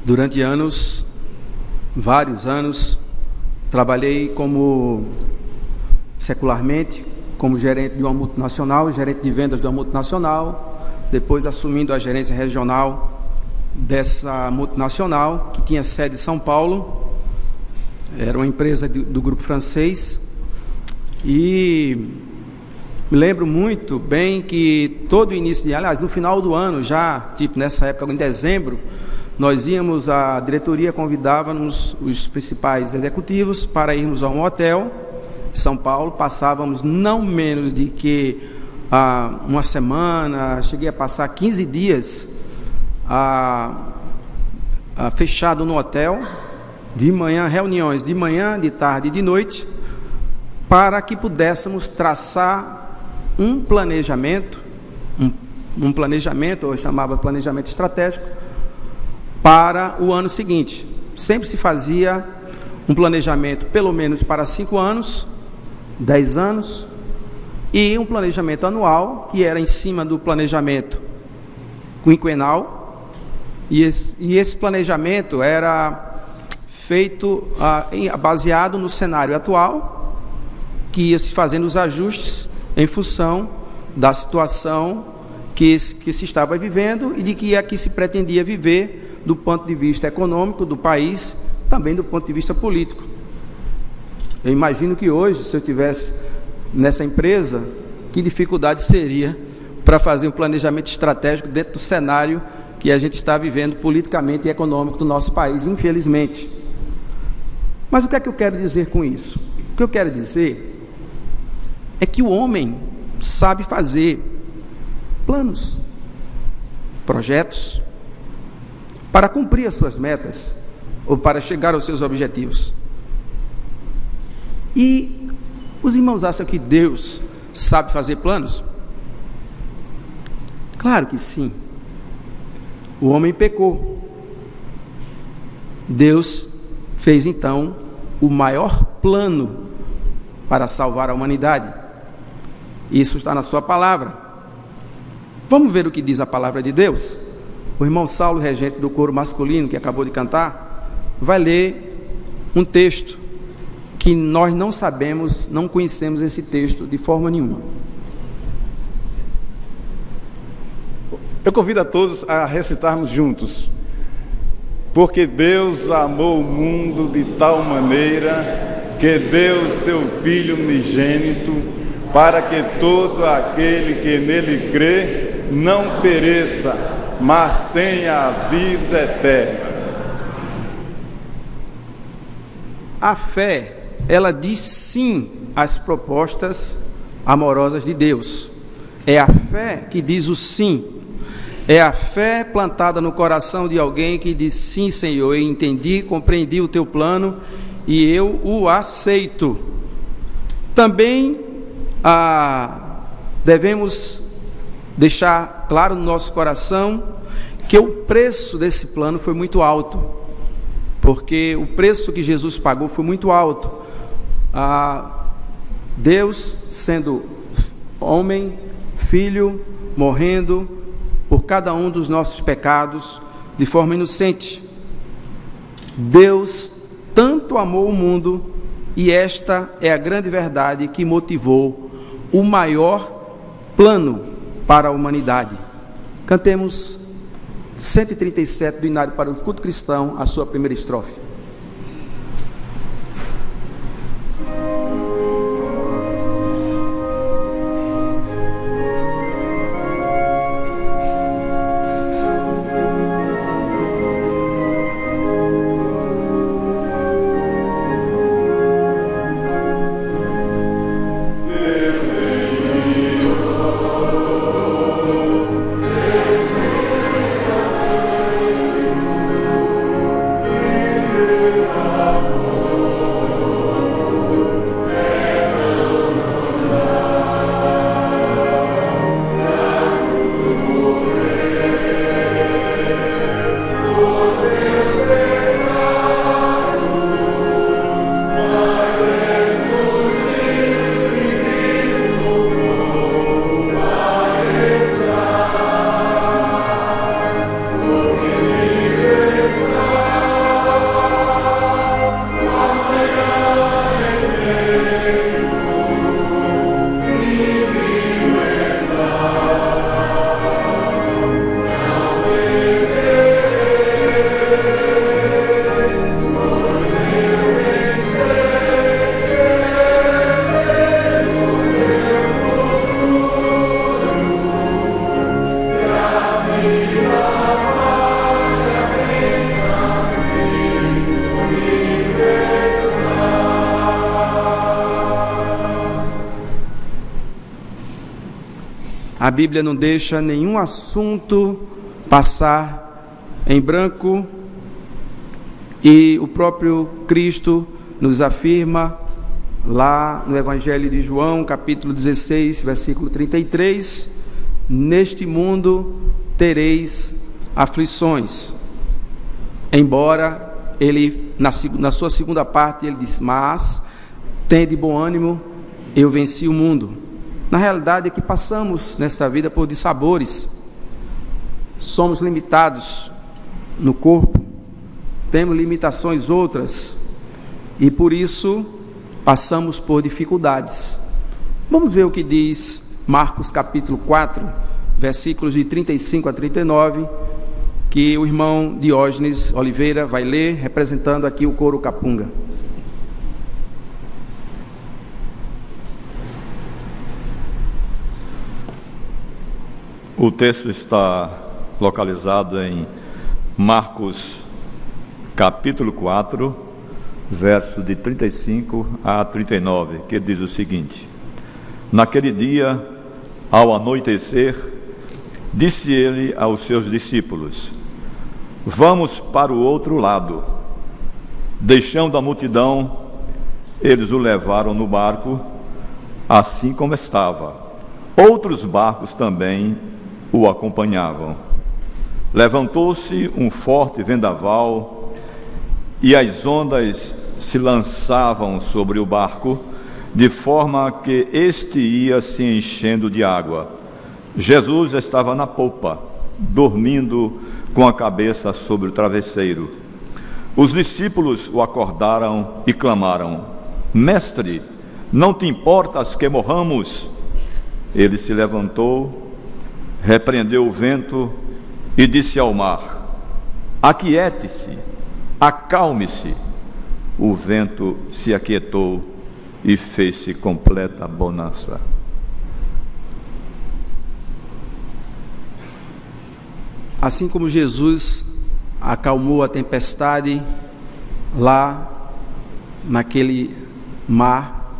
Durante anos, vários anos, trabalhei secularmente como gerente de uma multinacional, gerente de vendas de uma multinacional, depois assumindo a gerência regional dessa multinacional, que tinha sede em São Paulo. Era uma empresa do grupo francês, e me lembro muito bem que todo início aliás, no final do ano, já, tipo nessa época, em dezembro, nós íamos, a diretoria convidávamos os principais executivos para irmos a um hotel em São Paulo. Passávamos não menos de que uma semana, cheguei a passar 15 dias fechado no hotel, de manhã, reuniões de manhã, de tarde e de noite, para que pudéssemos traçar um planejamento, eu chamava planejamento estratégico, para o ano seguinte. Sempre se fazia um planejamento pelo menos para 5 anos, 10 anos, e um planejamento anual, que era em cima do planejamento quinquenal, e esse planejamento era feito baseado no cenário atual, que ia se fazendo os ajustes em função da situação que se estava vivendo e de que aqui se pretendia viver do ponto de vista econômico do país, também do ponto de vista político. Eu imagino que hoje, se eu estivesse nessa empresa, que dificuldade seria para fazer um planejamento estratégico dentro do cenário que a gente está vivendo politicamente e econômico do nosso país, infelizmente. Mas o que é que eu quero dizer com isso? O que eu quero dizer é que o homem sabe fazer planos, projetos, para cumprir as suas metas ou para chegar aos seus objetivos. E os irmãos acham que Deus sabe fazer planos? Claro que sim. O homem pecou. Deus fez então o maior plano para salvar a humanidade. Isso está na sua palavra. Vamos ver o que diz a palavra de Deus? O irmão Saulo, regente do coro masculino, que acabou de cantar, vai ler um texto que nós não sabemos, não conhecemos esse texto de forma nenhuma. Eu convido a todos a recitarmos juntos. Porque Deus amou o mundo de tal maneira que deu seu Filho unigênito, para que todo aquele que nele crê não pereça, mas tenha a vida eterna. A fé, ela diz sim às propostas amorosas de Deus. É a fé que diz o sim. É a fé plantada no coração de alguém que diz: sim, Senhor, eu entendi, compreendi o teu plano e eu o aceito. Também devemos deixar claro no nosso coração que o preço desse plano foi muito alto, porque o preço que Jesus pagou foi muito alto. Deus, sendo homem, filho, morrendo por cada um dos nossos pecados de forma inocente. Deus tanto amou o mundo, e esta é a grande verdade que motivou o maior plano para a humanidade. Cantemos 137 do Inário para o Culto Cristão, a sua primeira estrofe. Deus A Bíblia não deixa nenhum assunto passar em branco, e o próprio Cristo nos afirma lá no Evangelho de João, capítulo 16, versículo 33, neste mundo tereis aflições. Embora ele, na sua segunda parte, ele diz, mas tende bom ânimo, eu venci o mundo. Na realidade é que passamos nesta vida por dissabores, somos limitados no corpo, temos limitações outras, e por isso passamos por dificuldades. Vamos ver o que diz Marcos capítulo 4, versículos de 35 a 39, que o irmão Diógenes Oliveira vai ler, representando aqui o coro Capunga. O texto está localizado em Marcos capítulo 4, verso de 35 a 39, que diz o seguinte: Naquele dia, ao anoitecer, disse ele aos seus discípulos: Vamos para o outro lado. Deixando a multidão, eles o levaram no barco, assim como estava. Outros barcos também o acompanhavam. Levantou-se um forte vendaval e as ondas se lançavam sobre o barco, de forma que este ia se enchendo de água. Jesus estava na popa, dormindo com a cabeça sobre o travesseiro. Os discípulos o acordaram e clamaram: Mestre, não te importas que morramos? Ele se levantou, repreendeu o vento e disse ao mar: Aquiete-se, acalme-se. O vento se aquietou e fez-se completa bonança. Assim como Jesus acalmou a tempestade lá naquele mar,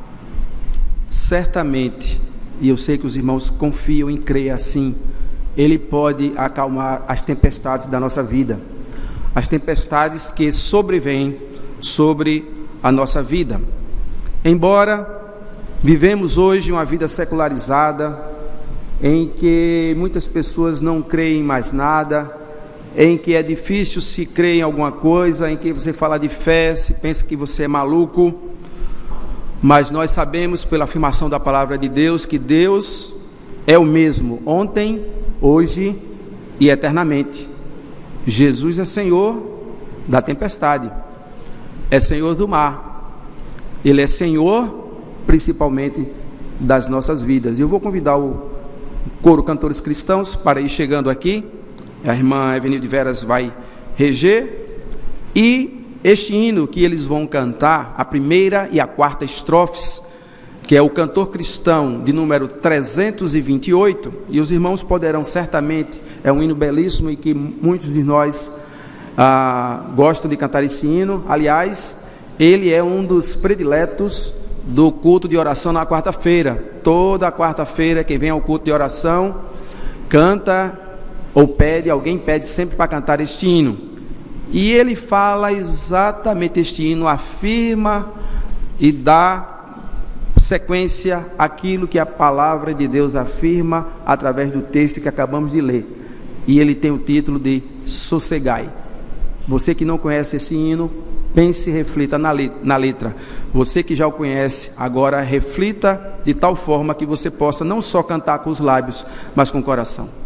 certamente, e eu sei que os irmãos confiam em crer assim, Ele pode acalmar as tempestades da nossa vida, as tempestades que sobrevêm sobre a nossa vida. Embora vivemos hoje uma vida secularizada, em que muitas pessoas não creem em mais nada, em que é difícil se crer em alguma coisa, em que você fala de fé, se pensa que você é maluco, mas nós sabemos pela afirmação da palavra de Deus que Deus é o mesmo ontem, hoje e eternamente. Jesus é Senhor da tempestade, é Senhor do mar, Ele é Senhor principalmente das nossas vidas. Eu vou convidar o coro Cantores Cristãos para ir chegando aqui. A irmã Evenilde Veras vai reger, e este hino que eles vão cantar, a primeira e a quarta estrofes, que é o Cantor Cristão de número 328, e os irmãos poderão certamente, é um hino belíssimo e que muitos de nós gostam de cantar esse hino. Aliás, ele é um dos prediletos do culto de oração na quarta-feira. Toda quarta-feira, quem vem ao culto de oração canta ou pede, alguém pede sempre para cantar este hino. E ele fala exatamente, este hino afirma e dá sequência àquilo que a palavra de Deus afirma através do texto que acabamos de ler. E ele tem o título de Sossegai. Você que não conhece esse hino, pense e reflita na letra. Você que já o conhece, agora reflita de tal forma que você possa não só cantar com os lábios, mas com o coração.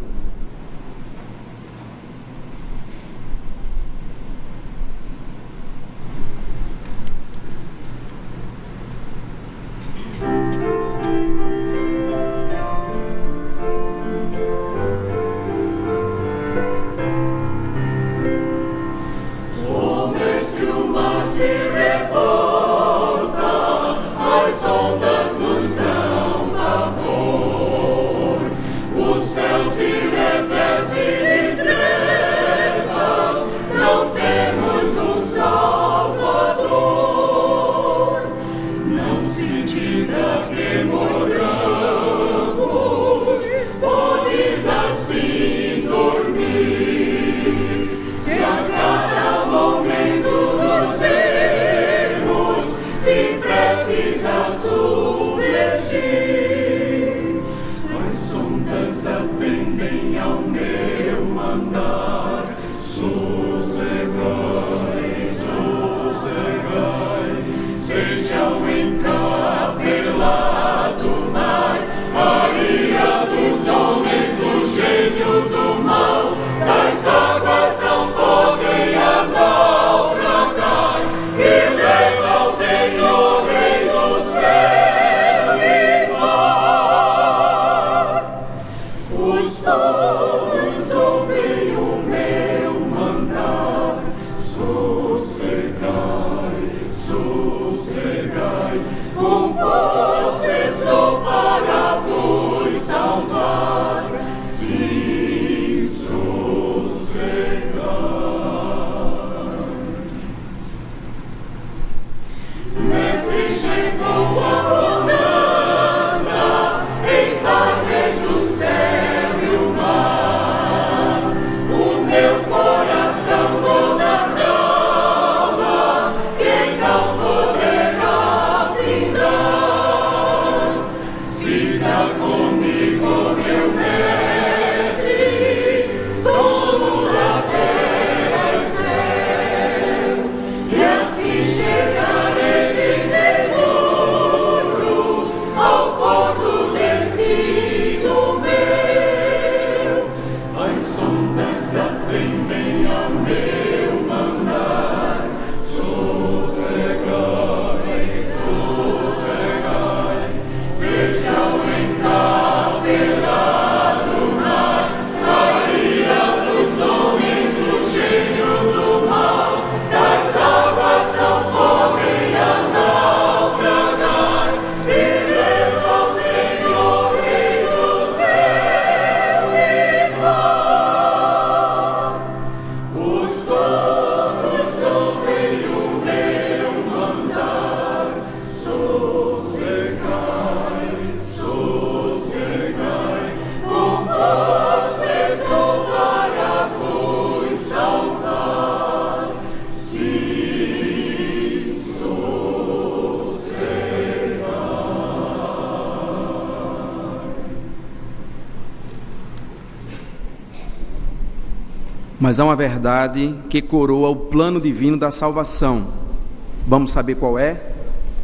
Moramos, mas há uma verdade que coroa o plano divino da salvação. Vamos saber qual é?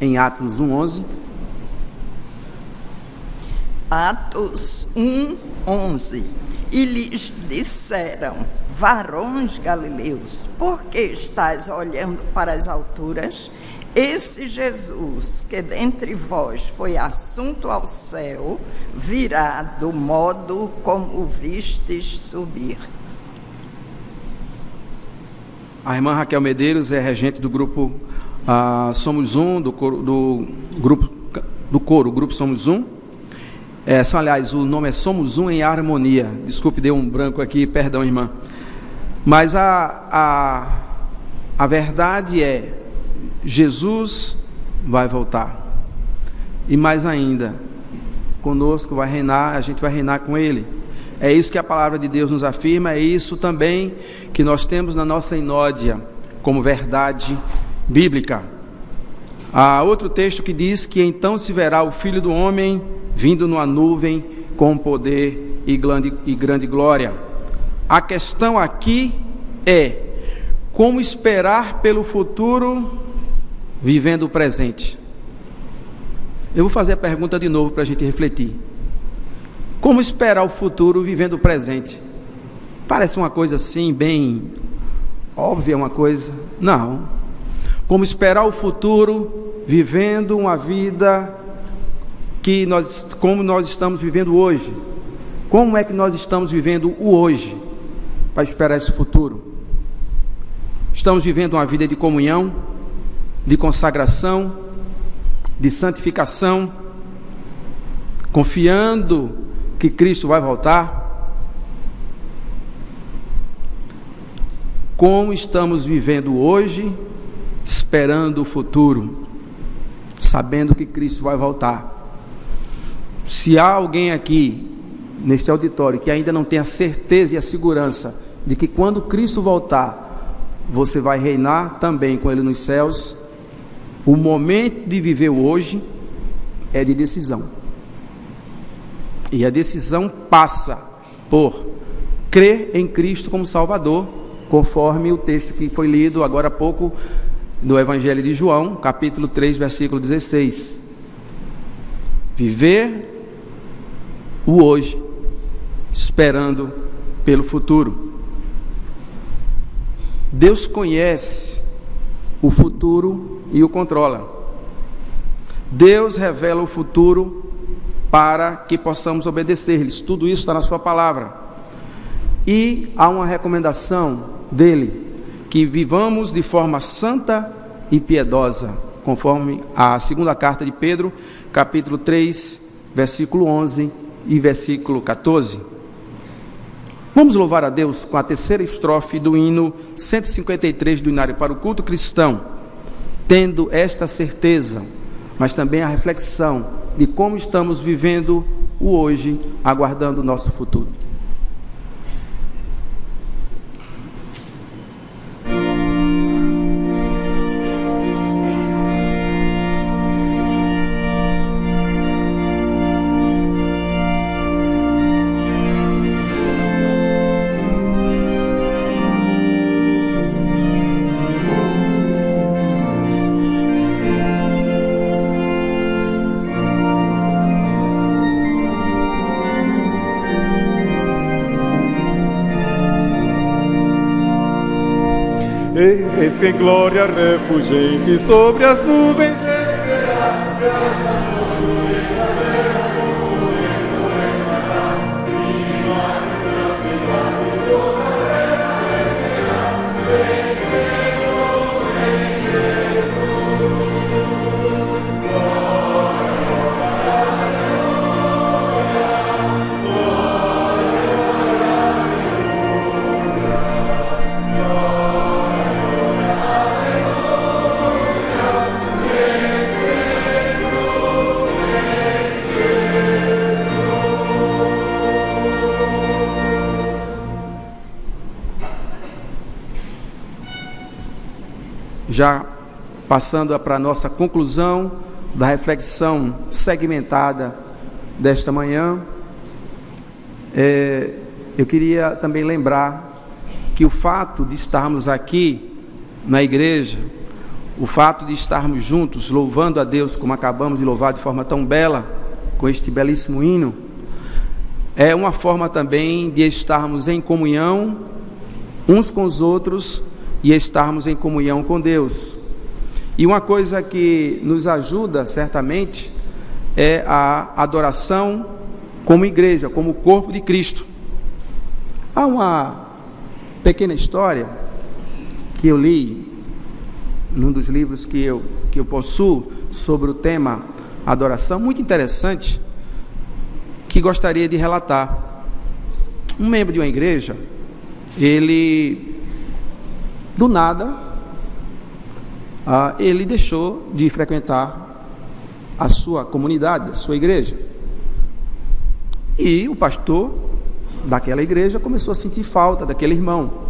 Em Atos 1:11. Atos 1:11. E lhes disseram: varões galileus, por que estáis olhando para as alturas? Esse Jesus, que dentre vós foi assunto ao céu, virá do modo como o vistes subir. A irmã Raquel Medeiros é regente do grupo Somos Um, do grupo Somos Um. Aliás, o nome é Somos Um em Harmonia. Desculpe, deu um branco aqui, perdão, irmã. Mas a verdade é, Jesus vai voltar. E mais ainda, conosco vai reinar, a gente vai reinar com Ele. É isso que a palavra de Deus nos afirma, é isso também que nós temos na nossa inódia como verdade bíblica. Há outro texto que diz que então se verá o Filho do Homem vindo numa nuvem com poder e grande glória. A questão aqui é como esperar pelo futuro vivendo o presente. Eu vou fazer a pergunta de novo para a gente refletir. Como esperar o futuro vivendo o presente? Parece uma coisa assim, bem óbvia, uma coisa. Não. Como esperar o futuro vivendo uma vida como nós estamos vivendo hoje. Como é que nós estamos vivendo o hoje para esperar esse futuro? Estamos vivendo uma vida de comunhão, de consagração, de santificação, confiando que Cristo vai voltar? Como estamos vivendo hoje, esperando o futuro, sabendo que Cristo vai voltar? Se há alguém aqui, neste auditório, que ainda não tem a certeza e a segurança de que quando Cristo voltar, você vai reinar também com Ele nos céus, o momento de viver o hoje é de decisão. E a decisão passa por crer em Cristo como Salvador, conforme o texto que foi lido agora há pouco do Evangelho de João, capítulo 3, versículo 16. Viver o hoje, esperando pelo futuro. Deus conhece o futuro e o controla. Deus revela o futuro para que possamos obedecer-lhes. Tudo isso está na sua palavra. E há uma recomendação dele, que vivamos de forma santa e piedosa, conforme a segunda carta de Pedro, capítulo 3, versículo 11 e versículo 14. Vamos louvar a Deus com a terceira estrofe do hino 153 do Inário para o Culto Cristão, tendo esta certeza, mas também a reflexão de como estamos vivendo o hoje, aguardando o nosso futuro. Eis que em glória refulgente sobre as nuvens já passando para a nossa conclusão da reflexão segmentada desta manhã, eu queria também lembrar que o fato de estarmos aqui na igreja, o fato de estarmos juntos louvando a Deus, como acabamos de louvar de forma tão bela, com este belíssimo hino, é uma forma também de estarmos em comunhão uns com os outros e estarmos em comunhão com Deus. E uma coisa que nos ajuda certamente é a adoração como igreja, como corpo de Cristo. Há uma pequena história que eu li num dos livros que eu possuo sobre o tema adoração, muito interessante, que gostaria de relatar. Um membro de uma igreja, ele, do nada, ele deixou de frequentar a sua comunidade, a sua igreja. E o pastor daquela igreja começou a sentir falta daquele irmão.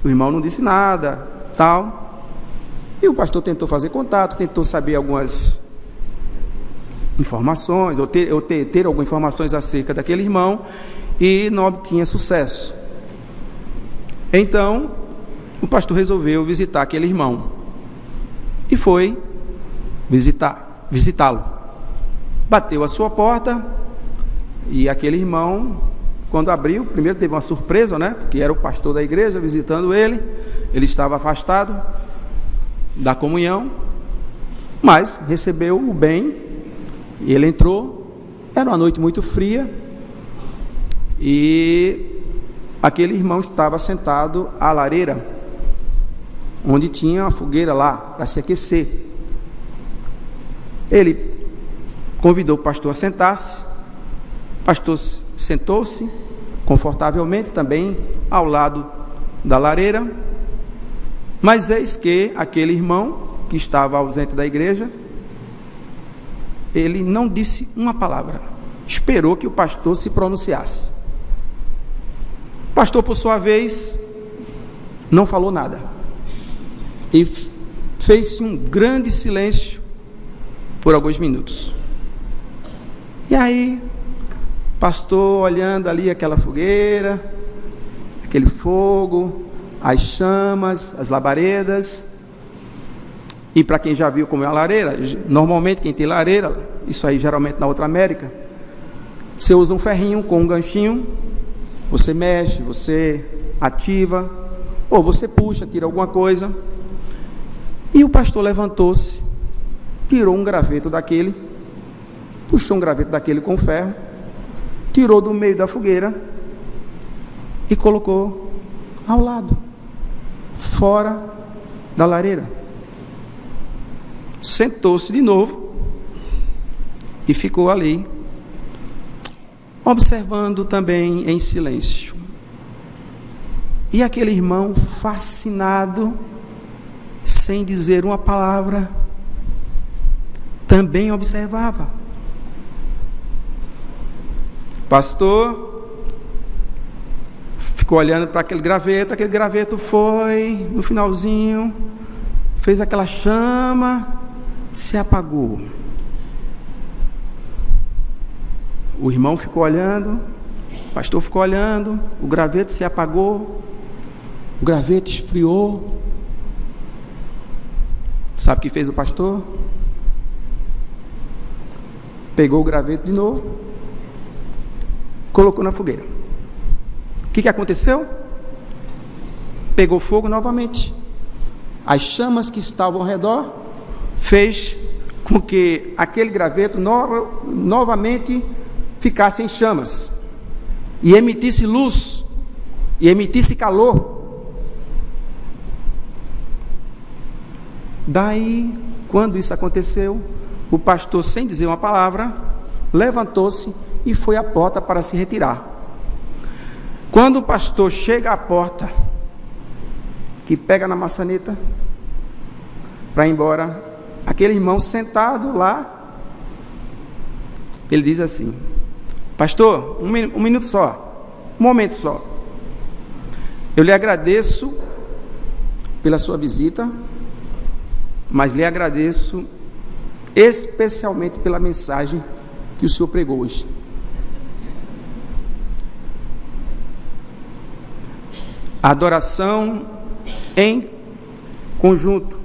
O irmão não disse nada, tal. E o pastor tentou fazer contato, tentou saber algumas informações, ou ter algumas informações acerca daquele irmão, e não obtinha sucesso. Então, pastor resolveu visitar aquele irmão e foi visitá-lo. Bateu a sua porta e aquele irmão, quando abriu, primeiro teve uma surpresa, né? Porque era o pastor da igreja visitando ele. Ele estava afastado da comunhão, mas recebeu o bem. Ele entrou, era uma noite muito fria e aquele irmão estava sentado à lareira, onde tinha uma fogueira lá para se aquecer. Ele convidou o pastor a sentar-se. O pastor sentou-se confortavelmente também ao lado da lareira. Mas eis que aquele irmão que estava ausente da igreja, ele não disse uma palavra, esperou que o pastor se pronunciasse. O pastor, por sua vez, não falou nada. E fez-se um grande silêncio por alguns minutos. E aí, o pastor olhando ali aquela fogueira, aquele fogo, as chamas, as labaredas. E para quem já viu como é a lareira, normalmente quem tem lareira, isso aí geralmente na outra América, você usa um ferrinho com um ganchinho, você mexe, você ativa, ou você puxa, tira alguma coisa. E o pastor levantou-se, tirou um graveto daquele, puxou um graveto daquele com ferro, tirou do meio da fogueira e colocou ao lado, fora da lareira. Sentou-se de novo e ficou ali, observando também em silêncio. E aquele irmão, fascinado, sem dizer uma palavra, também observava. O pastor ficou olhando para aquele graveto foi, no finalzinho, fez aquela chama, se apagou. O irmão ficou olhando, o pastor ficou olhando, o graveto se apagou, o graveto esfriou. Sabe o que fez o pastor? Pegou o graveto de novo, colocou na fogueira. O que aconteceu? Pegou fogo novamente. As chamas que estavam ao redor fez com que aquele graveto novamente ficasse em chamas e emitisse luz e emitisse calor. Daí, quando isso aconteceu, o pastor, sem dizer uma palavra, levantou-se e foi à porta para se retirar. Quando o pastor chega à porta, que pega na maçaneta para ir embora, aquele irmão sentado lá, ele diz assim: pastor, um minuto só, um momento só. Eu lhe agradeço pela sua visita, mas lhe agradeço especialmente pela mensagem que o senhor pregou hoje. A adoração em conjunto,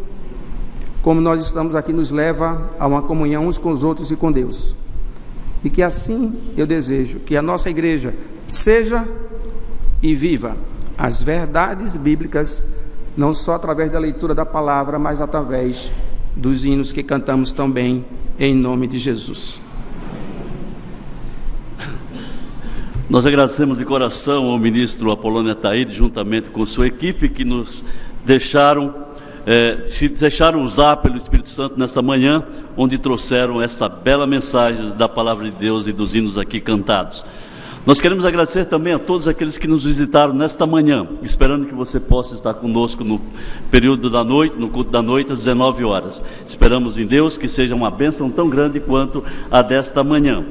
como nós estamos aqui, nos leva a uma comunhão uns com os outros e com Deus. E que assim eu desejo que a nossa igreja seja e viva as verdades bíblicas, não só através da leitura da palavra, mas através dos hinos que cantamos também, em nome de Jesus. Nós agradecemos de coração ao ministro Apolônio Ataíde, juntamente com sua equipe, que nos se deixaram usar pelo Espírito Santo nesta manhã, onde trouxeram essa bela mensagem da palavra de Deus e dos hinos aqui cantados. Nós queremos agradecer também a todos aqueles que nos visitaram nesta manhã, esperando que você possa estar conosco no período da noite, no culto da noite, às 19 horas. Esperamos em Deus que seja uma bênção tão grande quanto a desta manhã.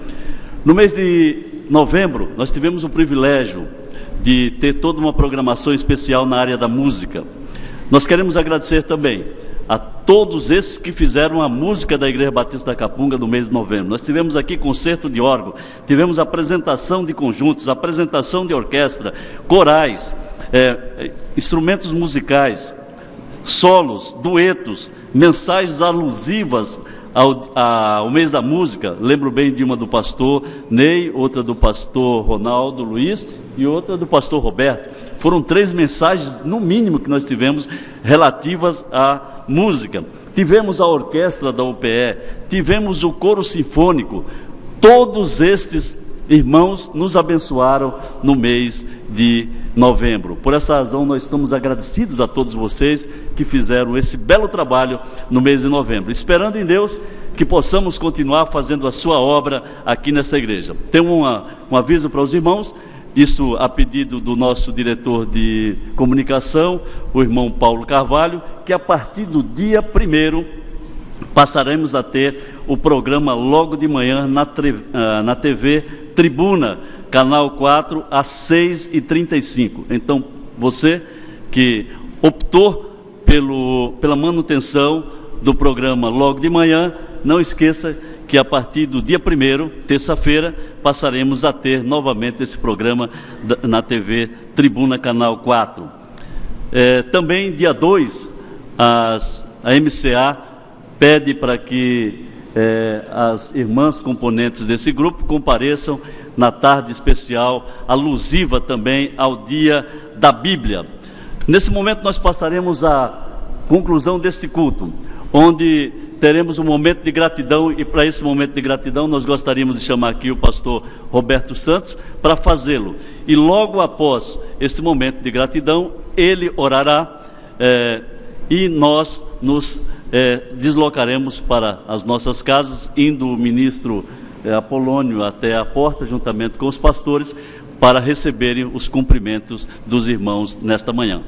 No mês de novembro, nós tivemos o privilégio de ter toda uma programação especial na área da música. Nós queremos agradecer também a todos esses que fizeram a música da Igreja Batista da Capunga no mês de novembro. Nós tivemos aqui concerto de órgão, tivemos apresentação de conjuntos, apresentação de orquestra, corais, instrumentos musicais, solos, duetos, mensagens alusivas ao mês da música. Lembro bem de uma do pastor Ney, outra do pastor Ronaldo Luiz e outra do pastor Roberto. Foram 3 mensagens, no mínimo, que nós tivemos relativas à música. Tivemos a orquestra da UPE, tivemos o coro sinfônico. Todos estes irmãos nos abençoaram no mês de novembro. Por essa razão, nós estamos agradecidos a todos vocês que fizeram esse belo trabalho no mês de novembro, esperando em Deus que possamos continuar fazendo a sua obra aqui nesta igreja. Tem um aviso para os irmãos, isso a pedido do nosso diretor de comunicação, o irmão Paulo Carvalho, que a partir do dia 1º passaremos a ter o programa logo de manhã na TV Tribuna, canal 4, às 6h35. Então, você que optou pela manutenção do programa logo de manhã, não esqueça que a partir do dia 1º, terça-feira, passaremos a ter novamente esse programa na TV Tribuna, canal 4. Também, dia 2, a MCA pede para que as irmãs componentes desse grupo compareçam na tarde especial, alusiva também ao Dia da Bíblia. Nesse momento nós passaremos a conclusão deste culto, onde teremos um momento de gratidão, e para esse momento de gratidão nós gostaríamos de chamar aqui o pastor Roberto Santos para fazê-lo. E logo após este momento de gratidão, ele orará e nós nos deslocaremos para as nossas casas, indo o ministro Apolônio até a porta, juntamente com os pastores, para receberem os cumprimentos dos irmãos nesta manhã.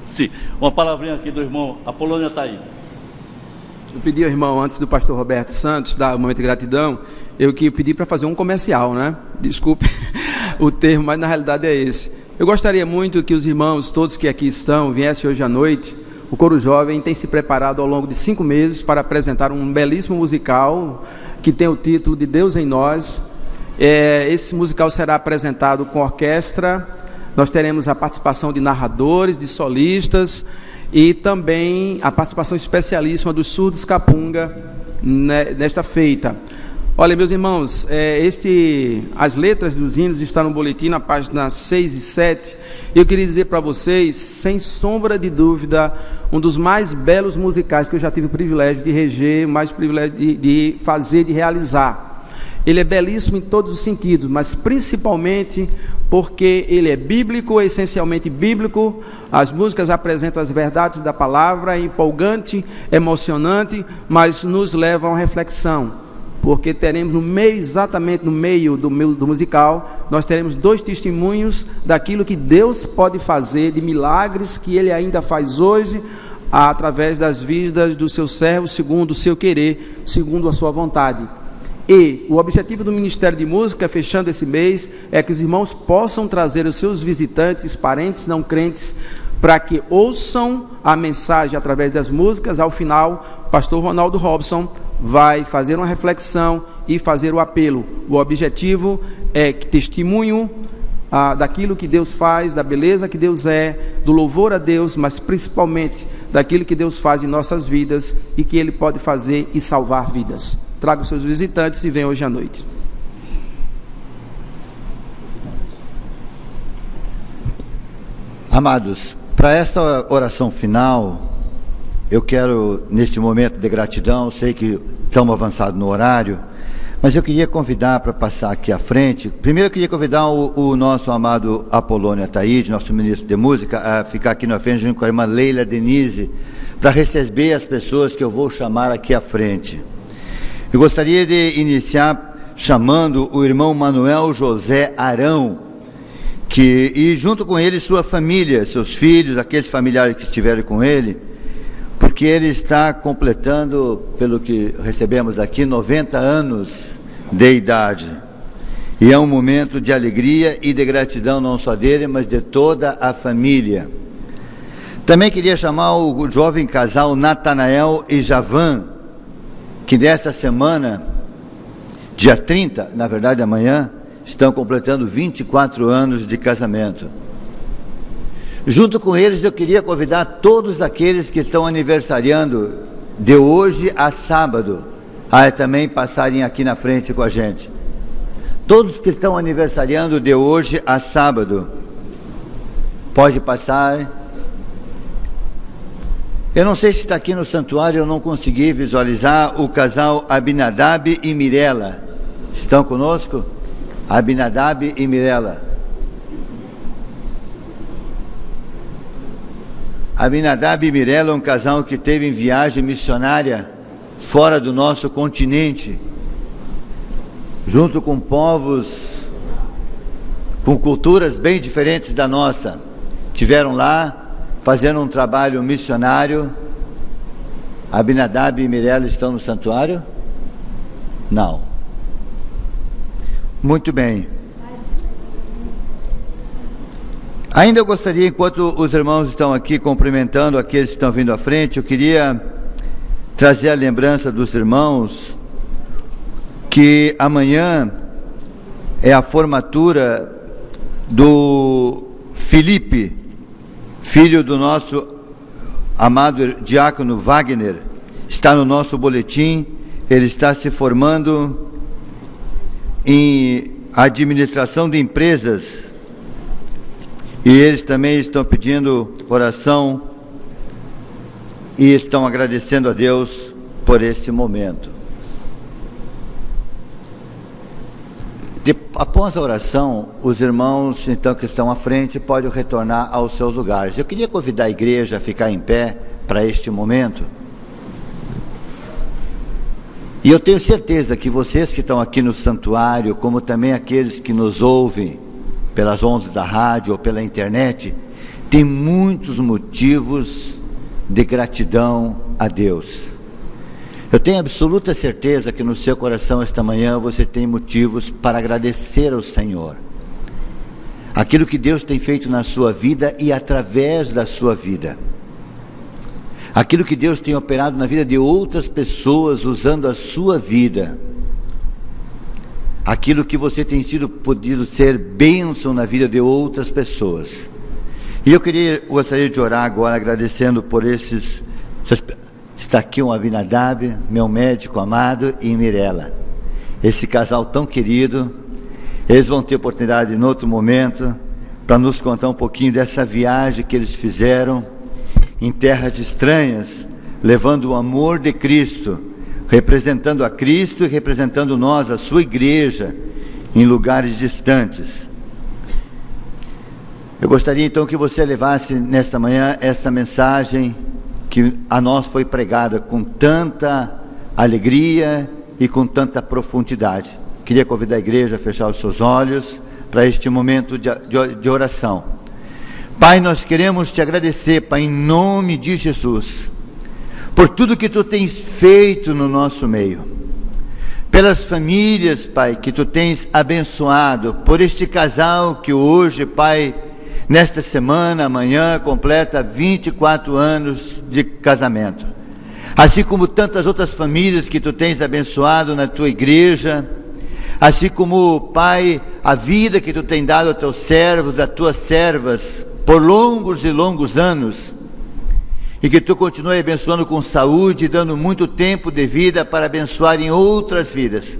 Sim, uma palavrinha aqui do irmão Apolônio Ataíde. Eu pedi ao irmão, antes do pastor Roberto Santos dar o momento de gratidão, eu que pedi para fazer um comercial, né? Desculpe o termo, mas na realidade é esse. Eu gostaria muito que os irmãos, todos que aqui estão, viessem hoje à noite. O Coro Jovem tem se preparado ao longo de 5 meses para apresentar um belíssimo musical que tem o título de Deus em Nós. Esse musical será apresentado com orquestra. Nós teremos a participação de narradores, de solistas e também a participação especialíssima dos surdos Capunga nesta feita. Olha, meus irmãos, as letras dos hinos estão no boletim, na página 6 e 7. Eu queria dizer para vocês, sem sombra de dúvida, um dos mais belos musicais que eu já tive o privilégio de reger, mais privilégio de fazer, de realizar. Ele é belíssimo em todos os sentidos, mas principalmente porque ele é bíblico, essencialmente bíblico. As músicas apresentam as verdades da palavra, é empolgante, emocionante, mas nos levam à reflexão. Porque teremos exatamente no meio do musical, nós teremos 2 testemunhos daquilo que Deus pode fazer, de milagres que Ele ainda faz hoje, através das vidas dos seus servos, segundo o seu querer, segundo a sua vontade. E o objetivo do Ministério de Música, fechando esse mês, é que os irmãos possam trazer os seus visitantes, parentes não crentes, para que ouçam a mensagem através das músicas. Ao final, o pastor Ronaldo Robson vai fazer uma reflexão e fazer o apelo. O objetivo é que testemunho daquilo que Deus faz, da beleza que Deus é, do louvor a Deus, mas principalmente daquilo que Deus faz em nossas vidas e que Ele pode fazer e salvar vidas. Traga os seus visitantes e venha hoje à noite. Amados, para essa oração final, eu quero, neste momento de gratidão, sei que estamos avançados no horário, mas eu queria convidar para passar aqui à frente. Primeiro eu queria convidar o nosso amado Apolônio Ataíde, nosso ministro de música, a ficar aqui na frente junto com a irmã Leila Denise, para receber as pessoas que eu vou chamar aqui à frente. Eu gostaria de iniciar chamando o irmão Manuel José Arão, e junto com ele sua família, seus filhos, aqueles familiares que estiveram com ele, porque ele está completando, pelo que recebemos aqui, 90 anos de idade. E é um momento de alegria e de gratidão, não só dele, mas de toda a família. Também queria chamar o jovem casal Natanael e Javan, que nesta semana, dia 30, na verdade amanhã, estão completando 24 anos de casamento. Junto com eles, eu queria convidar todos aqueles que estão aniversariando de hoje a sábado, a também passarem aqui na frente com a gente. Todos que estão aniversariando de hoje a sábado, pode passar. Eu não sei se está aqui no santuário, eu não consegui visualizar o casal Abinadab e Mirela. Estão conosco? Abinadab e Mirela. Abinadab e Mirela é um casal que teve em viagem missionária fora do nosso continente, junto com povos com culturas bem diferentes da nossa. Tiveram lá fazendo um trabalho missionário. Abinadab e Mirela estão no santuário? Não. Muito bem. Ainda eu gostaria, enquanto os irmãos estão aqui cumprimentando aqueles que estão vindo à frente, eu queria trazer a lembrança dos irmãos que amanhã é a formatura do Felipe, filho do nosso amado diácono Wagner. Está no nosso boletim, ele está se formando em administração de empresas. E eles também estão pedindo oração e estão agradecendo a Deus por este momento. Após a oração, os irmãos então que estão à frente podem retornar aos seus lugares. Eu queria convidar a igreja a ficar em pé para este momento. E eu tenho certeza que vocês que estão aqui no santuário, como também aqueles que nos ouvem pelas ondas da rádio ou pela internet, tem muitos motivos de gratidão a Deus. Eu tenho absoluta certeza que no seu coração esta manhã você tem motivos para agradecer ao Senhor. Aquilo que Deus tem feito na sua vida e através da sua vida. Aquilo que Deus tem operado na vida de outras pessoas usando a sua vida. Aquilo que você tem podido ser bênção na vida de outras pessoas. E eu gostaria de orar agora agradecendo por está aqui um Abinadab, meu médico amado, e Mirela, esse casal tão querido. Eles vão ter oportunidade em outro momento para nos contar um pouquinho dessa viagem que eles fizeram em terras estranhas, levando o amor de Cristo, representando a Cristo e representando nós, a sua igreja, em lugares distantes. Eu gostaria então que você levasse nesta manhã essa mensagem que a nós foi pregada com tanta alegria e com tanta profundidade. Queria convidar a igreja a fechar os seus olhos para este momento de oração. Pai, nós queremos te agradecer, Pai, em nome de Jesus, por tudo que Tu tens feito no nosso meio, pelas famílias, Pai, que Tu tens abençoado, por este casal que hoje, Pai, nesta semana, amanhã, completa 24 anos de casamento, assim como tantas outras famílias que Tu tens abençoado na Tua igreja, assim como, Pai, a vida que Tu tem dado aos Teus servos, às Tuas servas, por longos e longos anos, e que Tu continue abençoando com saúde, dando muito tempo de vida para abençoar em outras vidas.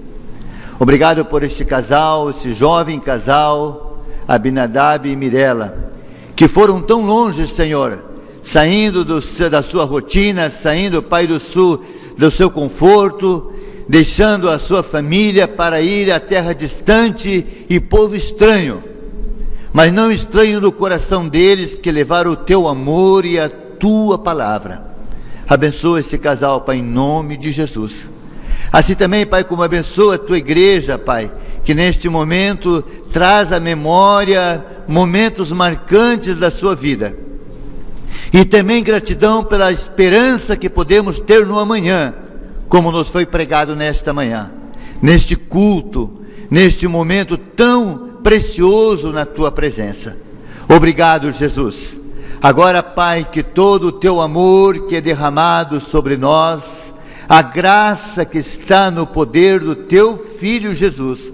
Obrigado por este casal, esse jovem casal, Abinadab e Mirela, que foram tão longe, Senhor, saindo da sua rotina, saindo, Pai, do seu conforto, deixando a sua família para ir à terra distante e povo estranho, mas não estranho no coração deles, que levaram o Teu amor e a Tua palavra. Abençoa esse casal, Pai, em nome de Jesus. Assim também, Pai, como abençoa a Tua igreja, Pai, que neste momento traz à memória momentos marcantes da sua vida. E também gratidão pela esperança que podemos ter no amanhã, como nos foi pregado nesta manhã, neste culto, neste momento tão precioso na Tua presença. Obrigado, Jesus. Agora, Pai, que todo o Teu amor que é derramado sobre nós, a graça que está no poder do Teu Filho Jesus,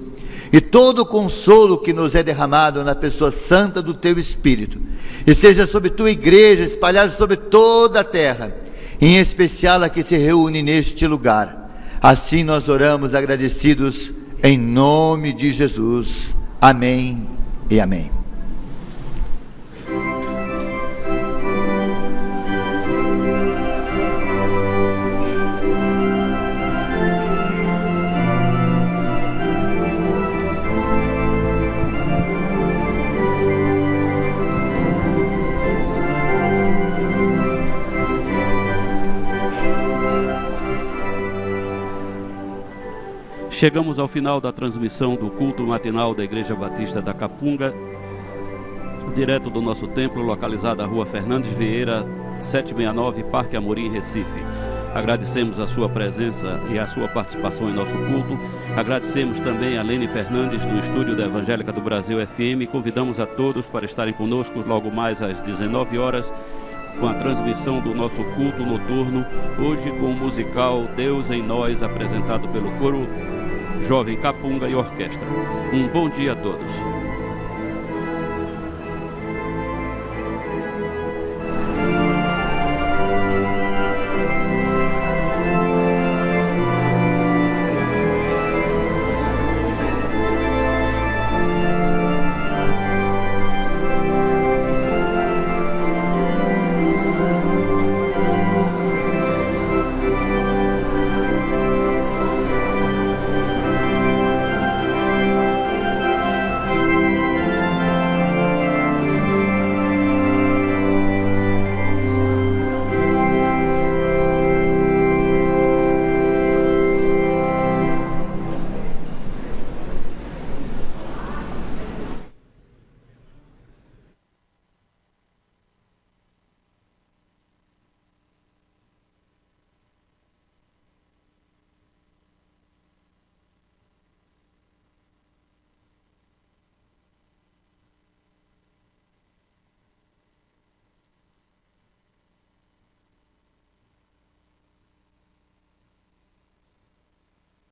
e todo o consolo que nos é derramado na pessoa santa do Teu Espírito, esteja sobre Tua igreja, espalhado sobre toda a terra, em especial a que se reúne neste lugar. Assim nós oramos agradecidos em nome de Jesus. Amém e amém. Chegamos ao final da transmissão do culto matinal da Igreja Batista da Capunga, direto do nosso templo, localizado na Rua Fernandes Vieira, 769, Parque Amorim, Recife. Agradecemos a sua presença e a sua participação em nosso culto. Agradecemos também a Lene Fernandes, do estúdio da Evangélica do Brasil FM. Convidamos a todos para estarem conosco logo mais às 19 horas, com a transmissão do nosso culto noturno, hoje com o musical Deus em Nós, apresentado pelo coro Jovem Capunga e Orquestra. Um bom dia a todos.